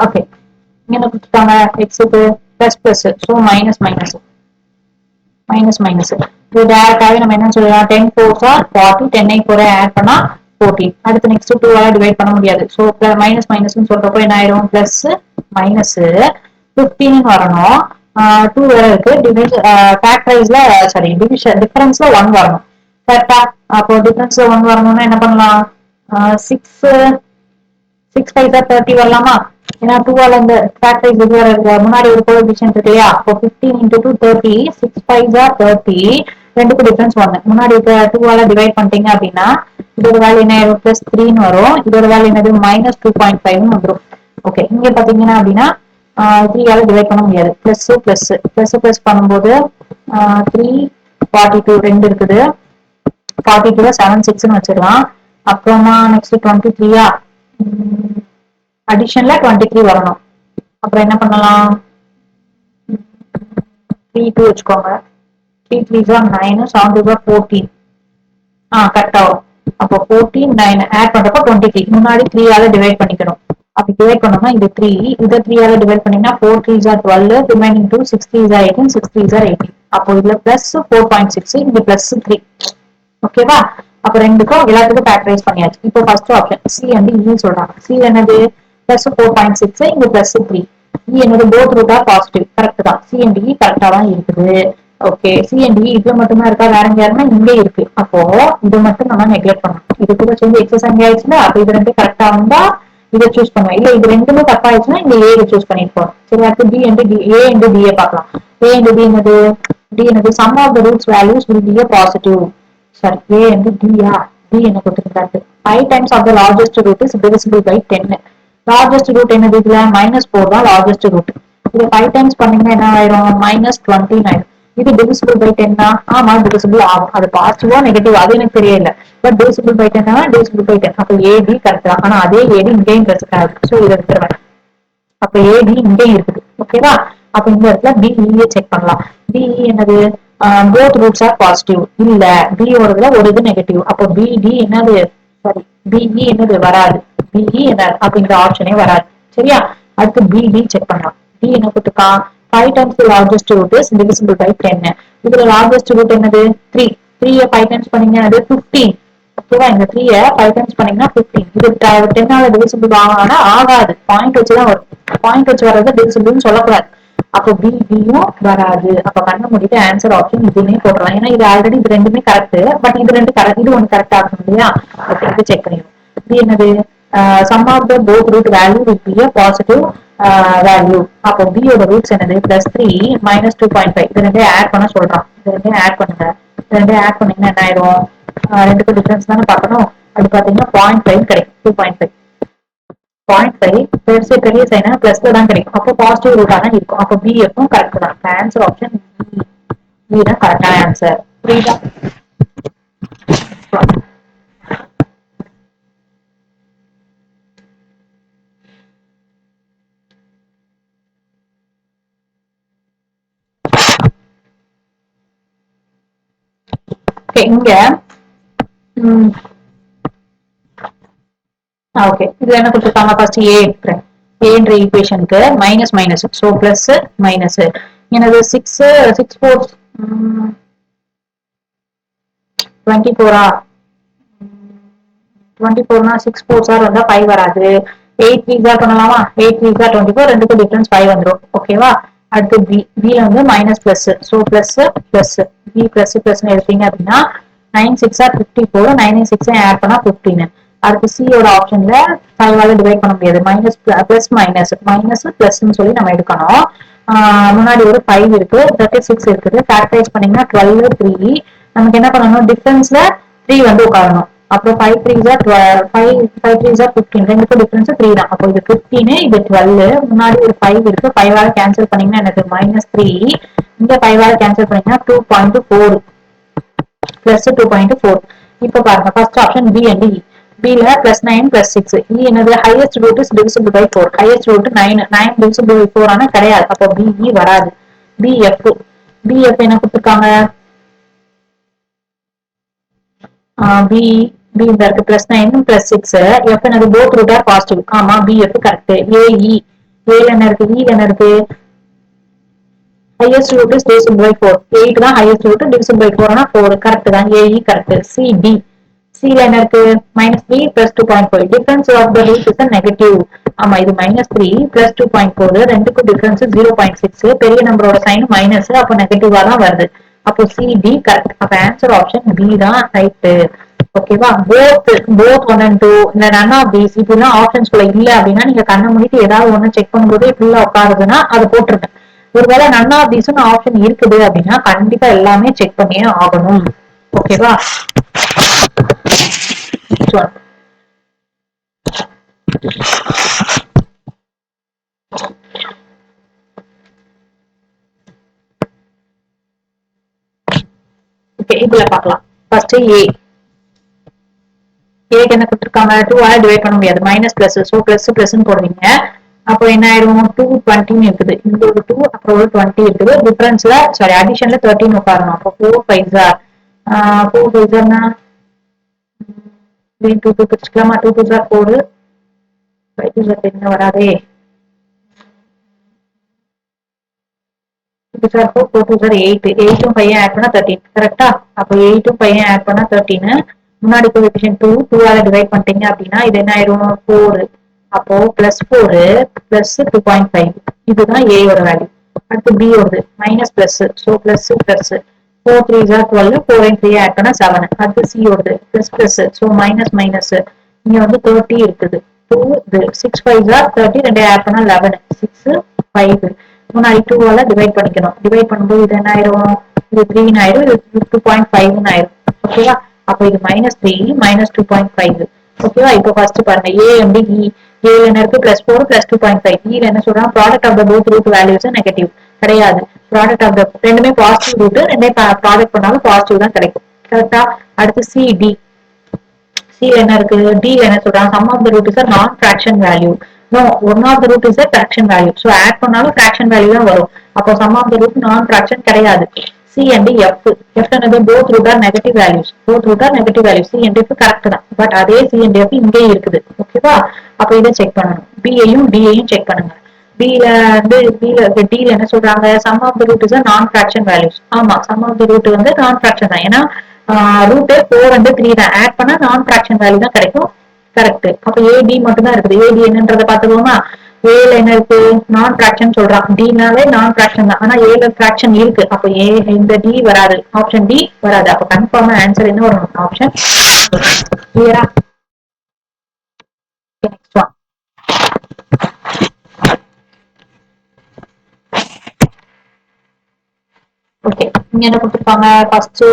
ஓகே, இங்க என்ன கொடுத்துட்டாங்க? எக்ஸுக்கு plus plus, so minus minus minus minus. இது டேரக்டாவே நம்ம என்ன சொல்லலாம்? 10 4s ஆர் 40, 10 4 ஆட் பண்ணா 14. அடுத்து நெக்ஸ்ட் 2 ஆல டிவைட் பண்ண முடியாது. ஸோ மைனஸ் மைனஸ் சொல்றப்போ என்ன ஆயிரும்? பிளஸ் மைனஸ் 15 வரணும். 2 வேற இருக்கு. ஃபேக்டரைஸ்ல சாரி டிஃபரன்ஸ்ல 1 வரணும். கரெக்டா? அப்போ டிஃபரன்ஸ்ல 1 வரணும்னா என்ன பண்ணலாம்? 6 6 5 30 வரலாமா? ஏன்னா 2 ஆல இந்த ஃபேக்டரைஸ் இது வர முன்னாடி ஒரு கோஎஃபிஷியன்ட் இருக்கு இல்லையா? அப்போ 15 into 2 30, 6 5 30, ரெண்டுக்கு டிஃபரன்ஸ் 1. முன்னாடி இருக்க 2 ஆல டிவைட் பண்ணிட்டீங்க அப்படின்னா இதோட வேல்யூ என்ன ஆயிரும்? பிளஸ் 3 வரும். இதோட வேல்யூ என்னது? மைனஸ் 2.5 வந்துடும். ஓகே, இங்க பாத்தீங்கன்னா அப்படின்னா 3 ஆல டிவைட் பண்ண முடியாது. பிளஸ் பிளஸ் பிளஸ் பிளஸ் பண்ணும்போது 3 42 ரெண்டு இருக்குது. 42 7 6ன்னு வச்சிடலாம். அப்புறமா நெக்ஸ்ட் 23 அடிஷன்ல 23 வரணும். அப்புறம் என்ன பண்ணலாம்? 3 2 வச்சுக்கோங்க. 3 3 9, 7 2 14. கரெக்டா வரும். அப்போ 14 9 ஆட் பண்றப்போ 23. முன்னாடி 3 ஆல டிவைட் பண்ணிக்கணும். அப்படி டிவைட் பண்ணோம்னா இது 3, இதை 3 ஆல டிவைட் பண்ணீங்கன்னா 4 3s are 12, remaining 2 6 3s are 18, 6 3s are 18. அப்போ இதுல பிளஸ் 4.6, இங்க பிளஸ் 3. ஓகேவா? அப்ப ரெண்டுக்கும் எல்லாத்துக்கும் ஃபேக்டரைஸ் பண்ணியாச்சு. இப்போ ஃபர்ஸ்ட் ஆப்ஷன் சி அண்ட் இ சொல்றாங்க. சி என்னது? பிளஸ் 4.6, இங்க பிளஸ் 3. இ என்னது? Both root are positive. Correct தான். சி அண்ட் இ கரெக்டா தான் இருக்குது. ஓகே, சி அண்ட் இ இதுல மட்டும்தான் இருக்கா? வேற எங்கேயாருன்னா இங்கே இருக்கு. அப்போ இது மட்டும் நம்ம நெக்லெக்ட் பண்ணணும். இது கூட சேர்ந்து எக்ஸஸ் அங்கே ஆயிடுச்சுன்னா அப்ப இது ரெண்டு கரெக்டா வந்தா இதை சூஸ் பண்ணுவோம். இல்ல இது ரெண்டுமே தப்பா ஆயிடுச்சுன்னா இந்த ஏ சூஸ் பண்ணிட்டு போறோம். சரி, அடுத்து D and D, A and D பார்க்கலாம். ஏ அண்ட் டி என்னது? டி என்னது? Sum of the roots values will be a positive. Sorry, A and D, D என்ன கொடுத்துருக்காரு? 5 times of the largest root is divisible by 10. Largest root என்னது? இதுல -4 தான் largest root. இது 5 times பண்ணீங்கன்னா என்ன ஆயிரும்? -29. இது divisible by 10 தான். ஆமா, divisible ஆகும். அது பாசிட்டிவா நெகட்டிவ் அது எனக்கு தெரியல. But divisible by 10 divisible by 10. அப்ப AD கரெக்ட் தான். ஆனா அதே AD இங்கேயும் கிடைச்சிருக்காது. சோ இதை எடுத்துருவேன். அப்ப ஏபி இங்கேயும் இருக்குது. ஓகேவா? அப்ப இந்த இடத்துல பிஇ செக் பண்ணலாம். பிஇ என்னது? Both roots R positive. இல்ல, பியோடதுல ஒரு இது நெகட்டிவ். அப்போ பிடி என்னது? சாரி, பிஇ என்னது? வராது. பிஇ என்ன? அப்படிங்கிற ஆப்ஷனே வராது. சரியா? அடுத்து பிடி செக் பண்ணலாம். டி என்ன கொடுத்துருக்கான்? 5 times the largest root is divisible by 10. இதுல largest root என்னது? 3. 3 5 times பண்ணீங்கன்னா அது 15. ஓகேவா? இந்த 3 5 times பண்ணீங்கன்னா 15. இது 10 ஆல divisible ஆகானா ஆகாது. பாயிண்ட் வச்சுதான் வரும். பாயிண்ட் வச்சு வர்றது divisible சொல்லக்கூடாது. அப்போ பியும் வராது. அப்ப கண்ண மூடிட்டு ஆன்சர் ஆப்ஷன் இதுவுமே போடலாம். ஏன்னா இது ஆல்ரெடி இது ரெண்டுமே கரெக்ட். பட் இது ரெண்டு கரெக்ட், இது ஒன்று கரெக்டா இருக்கும் இல்லையா? ஓகே, இது செக் பண்ணிடுவோம். இது என்னது? Sum of the both root value will be a positive value. அப்போ b யோட ரூட்ஸ் என்னது? +3 -2.5. இது ரெண்டையும் ஆட் பண்ண சொல்றான். இது ரெண்டையும் ஆட் பண்ணுங்க. இது ரெண்டையும் ஆட் பண்ணீங்கன்னா என்ன ஆயிரும்? ரெண்டுக்கும் டிஃபரன்ஸ் தானே பார்க்கணும். அது பாத்தீங்கன்னா 0.5 கிடைக்கும். 2.5 0.5 பெருசு பெரிய சைனா பிளஸ்ல தான் கிடைக்கும். அப்போ பாசிட்டிவ் ரூட்டா தான் இருக்கும். அப்போ பி எப்பவும் கரெக்ட் தான். ஆன்சர் ஆப்ஷன் பி தான் கரெக்டான ஆன்சர். புரியுதா? இங்க ஓகே, இதுல என்ன கொடுத்துருக்காங்க? ஃபர்ஸ்ட் ஏ எடுக்கிறேன். ஏன்ற ஈக்குவேஷனுக்கு minus minus, so plus minus. எனது 6 6 4 24 24 6 4 வந்தா 5 வராது. 8 3 பண்ணலாமா? 8 3 24, ரெண்டுக்கு டிஃபரன்ஸ் 5 வந்துடும். ஓகேவா? அடுத்து பி, பில வந்து minus plus, so plus plus B plus plus எடுத்தீங்க அப்படின்னா 9 6 54, 9 6 ஆட் பண்ணா 15. அடுத்து சியோட ஆப்ஷன்ல 5 ஆல டிவைட் பண்ண முடியாது. மைனஸ் பிளஸ் மைனஸ் மைனஸ் பிளஸ்ன்னு சொல்லி நம்ம எடுக்கணும். முன்னாடி ஒரு 5 இருக்கு, 36 இருக்குது. ஃபேக்டரைஸ் பண்ணீங்கன்னா 12 3. நமக்கு என்ன பண்ணணும்? டிஃபரன்ஸ்ல 3 வந்து உட்காரணும். அப்புறம் 5 3s are 12, 5 3s are 15. ரெண்டுக்கும் டிஃபரன்ஸ் 3 தான். அப்போ இது 15, இது 12. முன்னாடி ஒரு 5 இருக்கு. 5 ஆல கேன்சல் பண்ணீங்கன்னா எனக்கு -3. இங்க 5 கேன்சல் பண்ணீங்கன்னா 2.4 பிளஸ் 2.4. இப்ப பாருங்க first option B and E. பில +9 +6. இ என்னது highest root is divisible by 4. Highest root 9. 9 divisible by 4 ஆனா கிடையாது. அப்போ பிஇ வராது. பிஎஃப். பிஎஃப் என்ன கொடுத்துருக்காங்க? பி பி இந்த இருக்கு +9 +6. எஃப் என்னது போத் ரூட் ஆர் பாசிட்டிவ். ஆமா பிஎஃப் கரெக்ட். ஏஇ. ஏல என்ன இருக்கு? இ என்ன இருக்கு? highest root is divisible by 4. 8 தான் highest root, divisible by 4 ஆனா 4. கரெக்ட் தான். AE correct. CD. C ல என்ன இருக்கு? -3 + 2.5. Difference of the root is a negative. ஆமா இது -3 + 2.4. ரெண்டுக்கும் டிஃபரன்ஸ் 0.6. பெரிய நம்பரோட சைன் மைனஸ், அப்போ நெகட்டிவா தான் வருது. அப்போ CD கரெக்ட். அப்ப ஆன்சர் ஆப்ஷன் பி தான் ரைட். ஓகேவா? போத் 1 and 2 இந்த நன் ஆஃப் தீஸ் இப்படிலாம் ஆப்ஷன்ஸ்குள்ள இல்ல அப்படின்னா நீங்க கண்ணை மூடிட்டு ஏதாவது ஒண்ணு செக் பண்ணும்போது இப்படிலாம் உட்காருதுன்னா அதை போட்டுருங்க. ஒருவேளை நன் ஆஃப் தீஸ் ஆப்ஷன் இருக்குது அப்படின்னா கண்டிப்பா எல்லாமே செக் பண்ணியே ஆகணும். ஓகேவா? ஓகே இதுல பார்க்கலாம். ஃபர்ஸ்ட் ஏக்கு என்ன கொடுத்துருக்காங்க? 2 ஆல டிவைட் பண்ண முடியாது. மைனஸ் பிளஸ், ஸோ பிளஸ் பிளஸ்ன்னு போடுவீங்க. அப்போ என்ன ஆயிரும்? 220 இருக்குது. இங்க ஒரு 2 அப்புறம் ஒரு 20 இருக்குது. டிஃபரன்ஸ்ல சாரி அடிஷன்ல 13 உட்காரணும். அப்போ 4 5 4 5 2 பிரிச்சுக்கலாமா? 2 2 4 5 10 வராதே. 2 4 4 2 8 8 5 ஆட் பண்ணா 13 கரெக்டா? அப்போ 8 5 ஆட் பண்ணா 13. முன்னாடி கோஎஃபிஷியன்ட் 2 2 ஆல டிவைட் பண்ணிட்டீங்க அப்படின்னா இது என்ன ஆயிரும்? 4. அப்போ +4 + 2.5. இதுதான் A யோட வேல்யூ. அடுத்து B யோடது minus plus, so plus plus 4 3 12 4 and 3 add பண்ணா 7. அடுத்து C யோடது plus plus, so minus minus இங்க வந்து 30 இருக்குது. 2 6 5 30 ரெண்டு ஆட் பண்ணா 11 6 5. முன்னாடி 2 ஆல டிவைட் பண்ணிக்கணும். டிவைட் பண்ணும்போது இது என்ன ஆயிரும்? இது 3 ஆயிரும். இது 2.5 ஆயிரும். ஓகேவா? அப்போ இது -3 -2.5. ஓகேவா? இப்போ ஃபர்ஸ்ட் பாருங்க A and E. A என்ன இருக்கு? +4 + 2.5. E என்ன சொல்றாங்க? Product of the both root values negative. கிடையாது. ப்ராடக்ட் ஆஃப் த ரெண்டுமே பாசிட்டிவ் ரூட், ரெண்டே ப்ராடக்ட் பண்ணாலும் பாசிட்டிவ் தான் கிடைக்கும். கரெக்டா? அடுத்து CD. C என்ன இருக்கு? D என்ன சொல்றாங்க? Sum of the root is a non fraction value. No, one of the root is a fraction value. So add பண்ணாலும் ஃபிராக்ஷன் வேல்யூ தான் வரும். அப்போ sum of the root non fraction கிடையாது. C and F. F என்னது? Both root are negative values. Both root are negative values. C and F correct தான். But அதே C and F இங்கே இருக்குது. ஓகேவா? அப்ப இதை செக் பண்ணணும். B யையும் D யையும் செக் பண்ணுங்க. B ல வந்து D ல என்ன சொல்றாங்க? Sum of the root is a non fraction values. ஆமா சம் ஆஃப் த ரூட் வந்து நான் ஃபிராக்ஷன் தான். ஏன்னா ரூட் 4 and 3 தான். ஆட் பண்ணா நான் ஃபிராக்ஷன் வேல்யூ தான் கிடைக்கும். கரெக்ட். அப்ப AD மட்டும் தான் இருக்குது. AD என்னன்றதை பார்த்துக்கோமா? ஏல என்ன இருக்கு? நான் ஃபிராக்ஷன் சொல்றான். Dனாலே நான் ஃபிராக்ஷன் தான். ஆனா ஏல ஃபிராக்ஷன் இருக்கு. அப்ப ஏ இந்த D வராது. ஆப்ஷன் D வராது. அப்ப கன்ஃபார்மா ஆன்சர் என்ன வரும்? ஆப்ஷன் கிளியரா? Next one. ஓகே இங்க என்ன கொடுத்துருக்காங்க? ஃபர்ஸ்ட்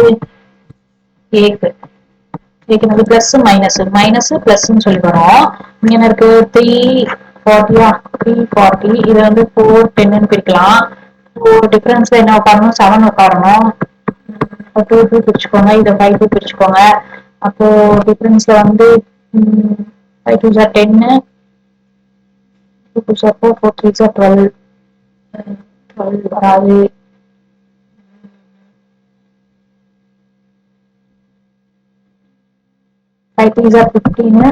ஏக்கு வந்து பிளஸ் மைனஸ் மைனஸ் பிளஸ்ன்னு சொல்லி வரும். இங்க என்ன இருக்கு? 340 இது வந்து 4 10ன்னு பிரிக்கலாம். டிஃபரன்ஸ்ல என்ன உட்காரணும்? 7 உட்காரணும். 2 2 பிரிச்சுக்கோங்க. இதை 5 2 பிரிச்சுக்கோங்க. அப்போ டிஃபரன்ஸ்ல வந்து 5 2 10 2 2 4 4 3 12 12 வராது. 5 3 15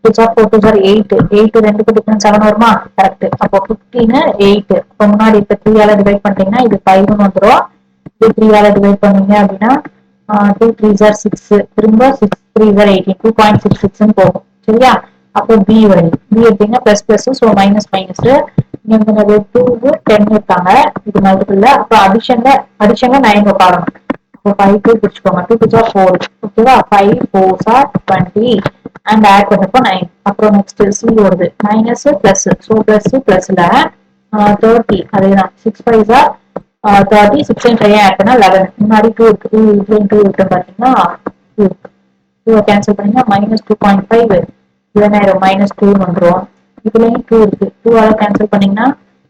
4 2 8 8 ரெண்டுக்கு டிஃபரன்ஸ் 7 வருமா? கரெக்ட். அப்போ 15 8. இப்போ முன்னாடி இப்ப 3 ஆல டிவைட் பண்ணிட்டீங்கன்னா இது 5 வந்துடும். இது 3 ஆல டிவைட் பண்ணீங்க அப்படின்னா 2 3 6 திரும்ப 6 3 18 2.66 போகும். சரியா? அப்போ B வருது. B எப்படின்னா plus plus, so minus minus. இங்க 2 10 இருக்காங்க. இது மல்டிபிள். அப்போ அடிஷன்ல 9 உட்காரணும். 5 2 பிரிச்சுக்கோங்க. 2 2 4. ஓகேவா? 5 4 20 அண்ட் ஆட் பண்ணப்போ 9. அப்புறம் நெக்ஸ்ட் C வருது. மைனஸ் பிளஸ், ஸோ பிளஸ் பிளஸ்ல 30 அதேதான். 6 5 30 6 and 5 ஆட் பண்ணா 11. முன்னாடி 2 இருக்கு. 2 இருக்கு பாத்தீங்கன்னா 2 2 கேன்சல் பண்ணீங்கன்னா -2.5 -2 வந்துடும். இதுலயும் 2 இருக்கு. 2 ஆல கேன்சல் பண்ணீங்கன்னா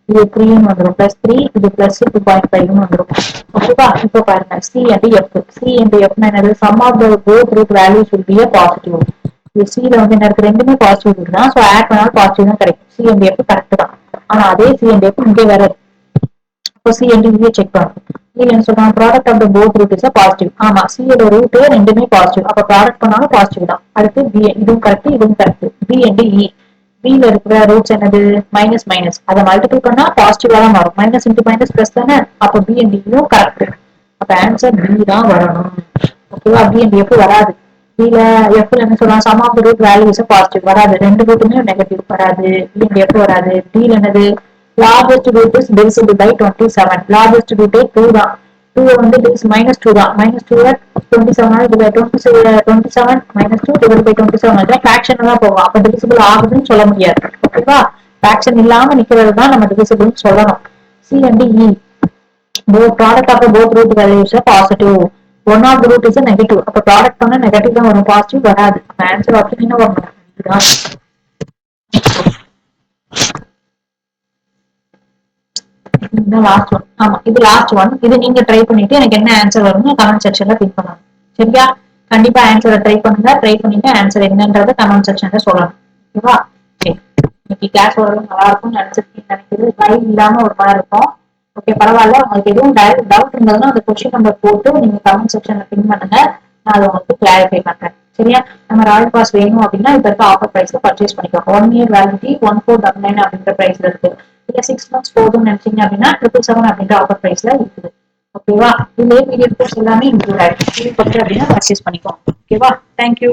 இது 3ன்னு வந்துடும், பிளஸ் 3 இது பிளஸ் 2.5ன்னு வந்துடும். ஓகேவா? இப்போ பாருங்க, C and F. C and F என்னது? Sum of the both root values will be a positive. இது சில வந்து என்ன இருக்கு? ரெண்டுமே பாசிட்டிவ் ரூட் தான். ஸோ ஆட் பண்ணாலும் பாசிட்டிவ் தான் கிடைக்கும். சி அண்ட் எஃப் கரெக்ட் தான். ஆனா அதே சி அண்ட் எஃப் இங்கே வேற இருக்கு. இப்போ சி அண்ட் இங்கே செக் பண்ணும். இதுல என்ன சொல்றாங்க? Product of the both root is positive. ஆமா, சி ஓட ரூட் ரெண்டுமே பாசிட்டிவ். அப்ப ப்ராடக்ட் பண்ணாலும் பாசிட்டிவ் தான். அடுத்து பி, இதுவும் கரெக்ட், இதுவும் கரெக்ட். B and E. பில இருக்கிற ரூட்ஸ் என்னது? Minus minus. அதை மல்டிபிள் பண்ணா பாசிட்டிவா தான் மாறும். மைனஸ் இன்டு மைனஸ் பிளஸ் தானே. அப்ப பி அண்ட் இயும் கரெக்ட். அப்ப ஆன்சர் பி தான் வரணும். ஓகேவா? பி அண்ட் எஃப் வராது. பில எஃப்ல என்ன சொல்லலாம்? Sum of root values positive வராது. ரெண்டு ரூட்டுமே நெகட்டிவ் வராது. பி அண்ட் எஃப் வராது. டில என்னது? Largest root is divisible by 27. Largest root 2 தான். 2 வந்து மைனஸ் 2 தான். Minus 2 27 minus 2 divide by 27 fraction தான் போகும். அப்ப டிவிசிபிள் ஆகுதுன்னு சொல்ல முடியாது. ஓகேவா? ஃபிராக்ஷன் இல்லாம நிக்கிறது தான் நம்ம டிவிசிபிள் சொல்லணும். C and E. Product of both root values positive. One of root is negative. அப்ப ப்ராடக்ட் பண்ண நெகட்டிவ் தான் வரும், பாசிட்டிவ் வராது. ஆன்சர் ஆப்ஷன் என்ன வரணும்? இதுதான். Last one. ஆமா, இது லாஸ்ட் ஒன். இது நீங்க ட்ரை பண்ணிட்டு எனக்கு என்ன ஆன்சர் வரும்னு கமெண்ட் செக்ஷன்ல பின் பண்ணலாம். சரியா? கண்டிப்பா ஆன்சரை ட்ரை பண்ணுங்க. ட்ரை பண்ணிட்டு ஆன்சர் என்னன்றத கமெண்ட் செக்ஷன்ல சொல்லணும். ஓகேவா? சரி, இன்னைக்கு கிளாஸ் ஓரளவு நல்லா இருக்கும்னு நினைக்கிறது. லைவ் இல்லாம ஒரு மாதிரி இருக்கும். ஓகே, பரவாயில்ல. உங்களுக்கு எதுவும் டவுட் இருந்ததுன்னா அந்த கொஸ்டின் நம்பர் போட்டு நீங்க கமெண்ட் செக்ஷன்ல பின் பண்ணுங்க. நான் அதை உங்களுக்கு கிளாரிஃபை பண்றேன். சரியா? நம்ம ராயல் பாஸ் வேணும் அப்படின்னா இப்ப இருக்க ஆஃபர் பிரைஸ்ல பர்ச்சேஸ் பண்ணிக்கலாம். 1 இயர் வேலிடிட்டி 1499 அப்படின்ற பிரைஸ்ல இருக்கு. இல்ல 6 months போதும்னு நினைச்சீங்க அப்படின்னா 777 அப்படின்ற ஆஃபர் பிரைஸ்ல இருக்குது. ஓகேவா? இதுலயே மீடியம் கோர்ஸ் எல்லாமே இன்க்ளூட் ஆயிருக்கு. அப்படின்னா பர்ச்சேஸ் பண்ணிக்கோங்க. ஓகேவா? தேங்க்யூ.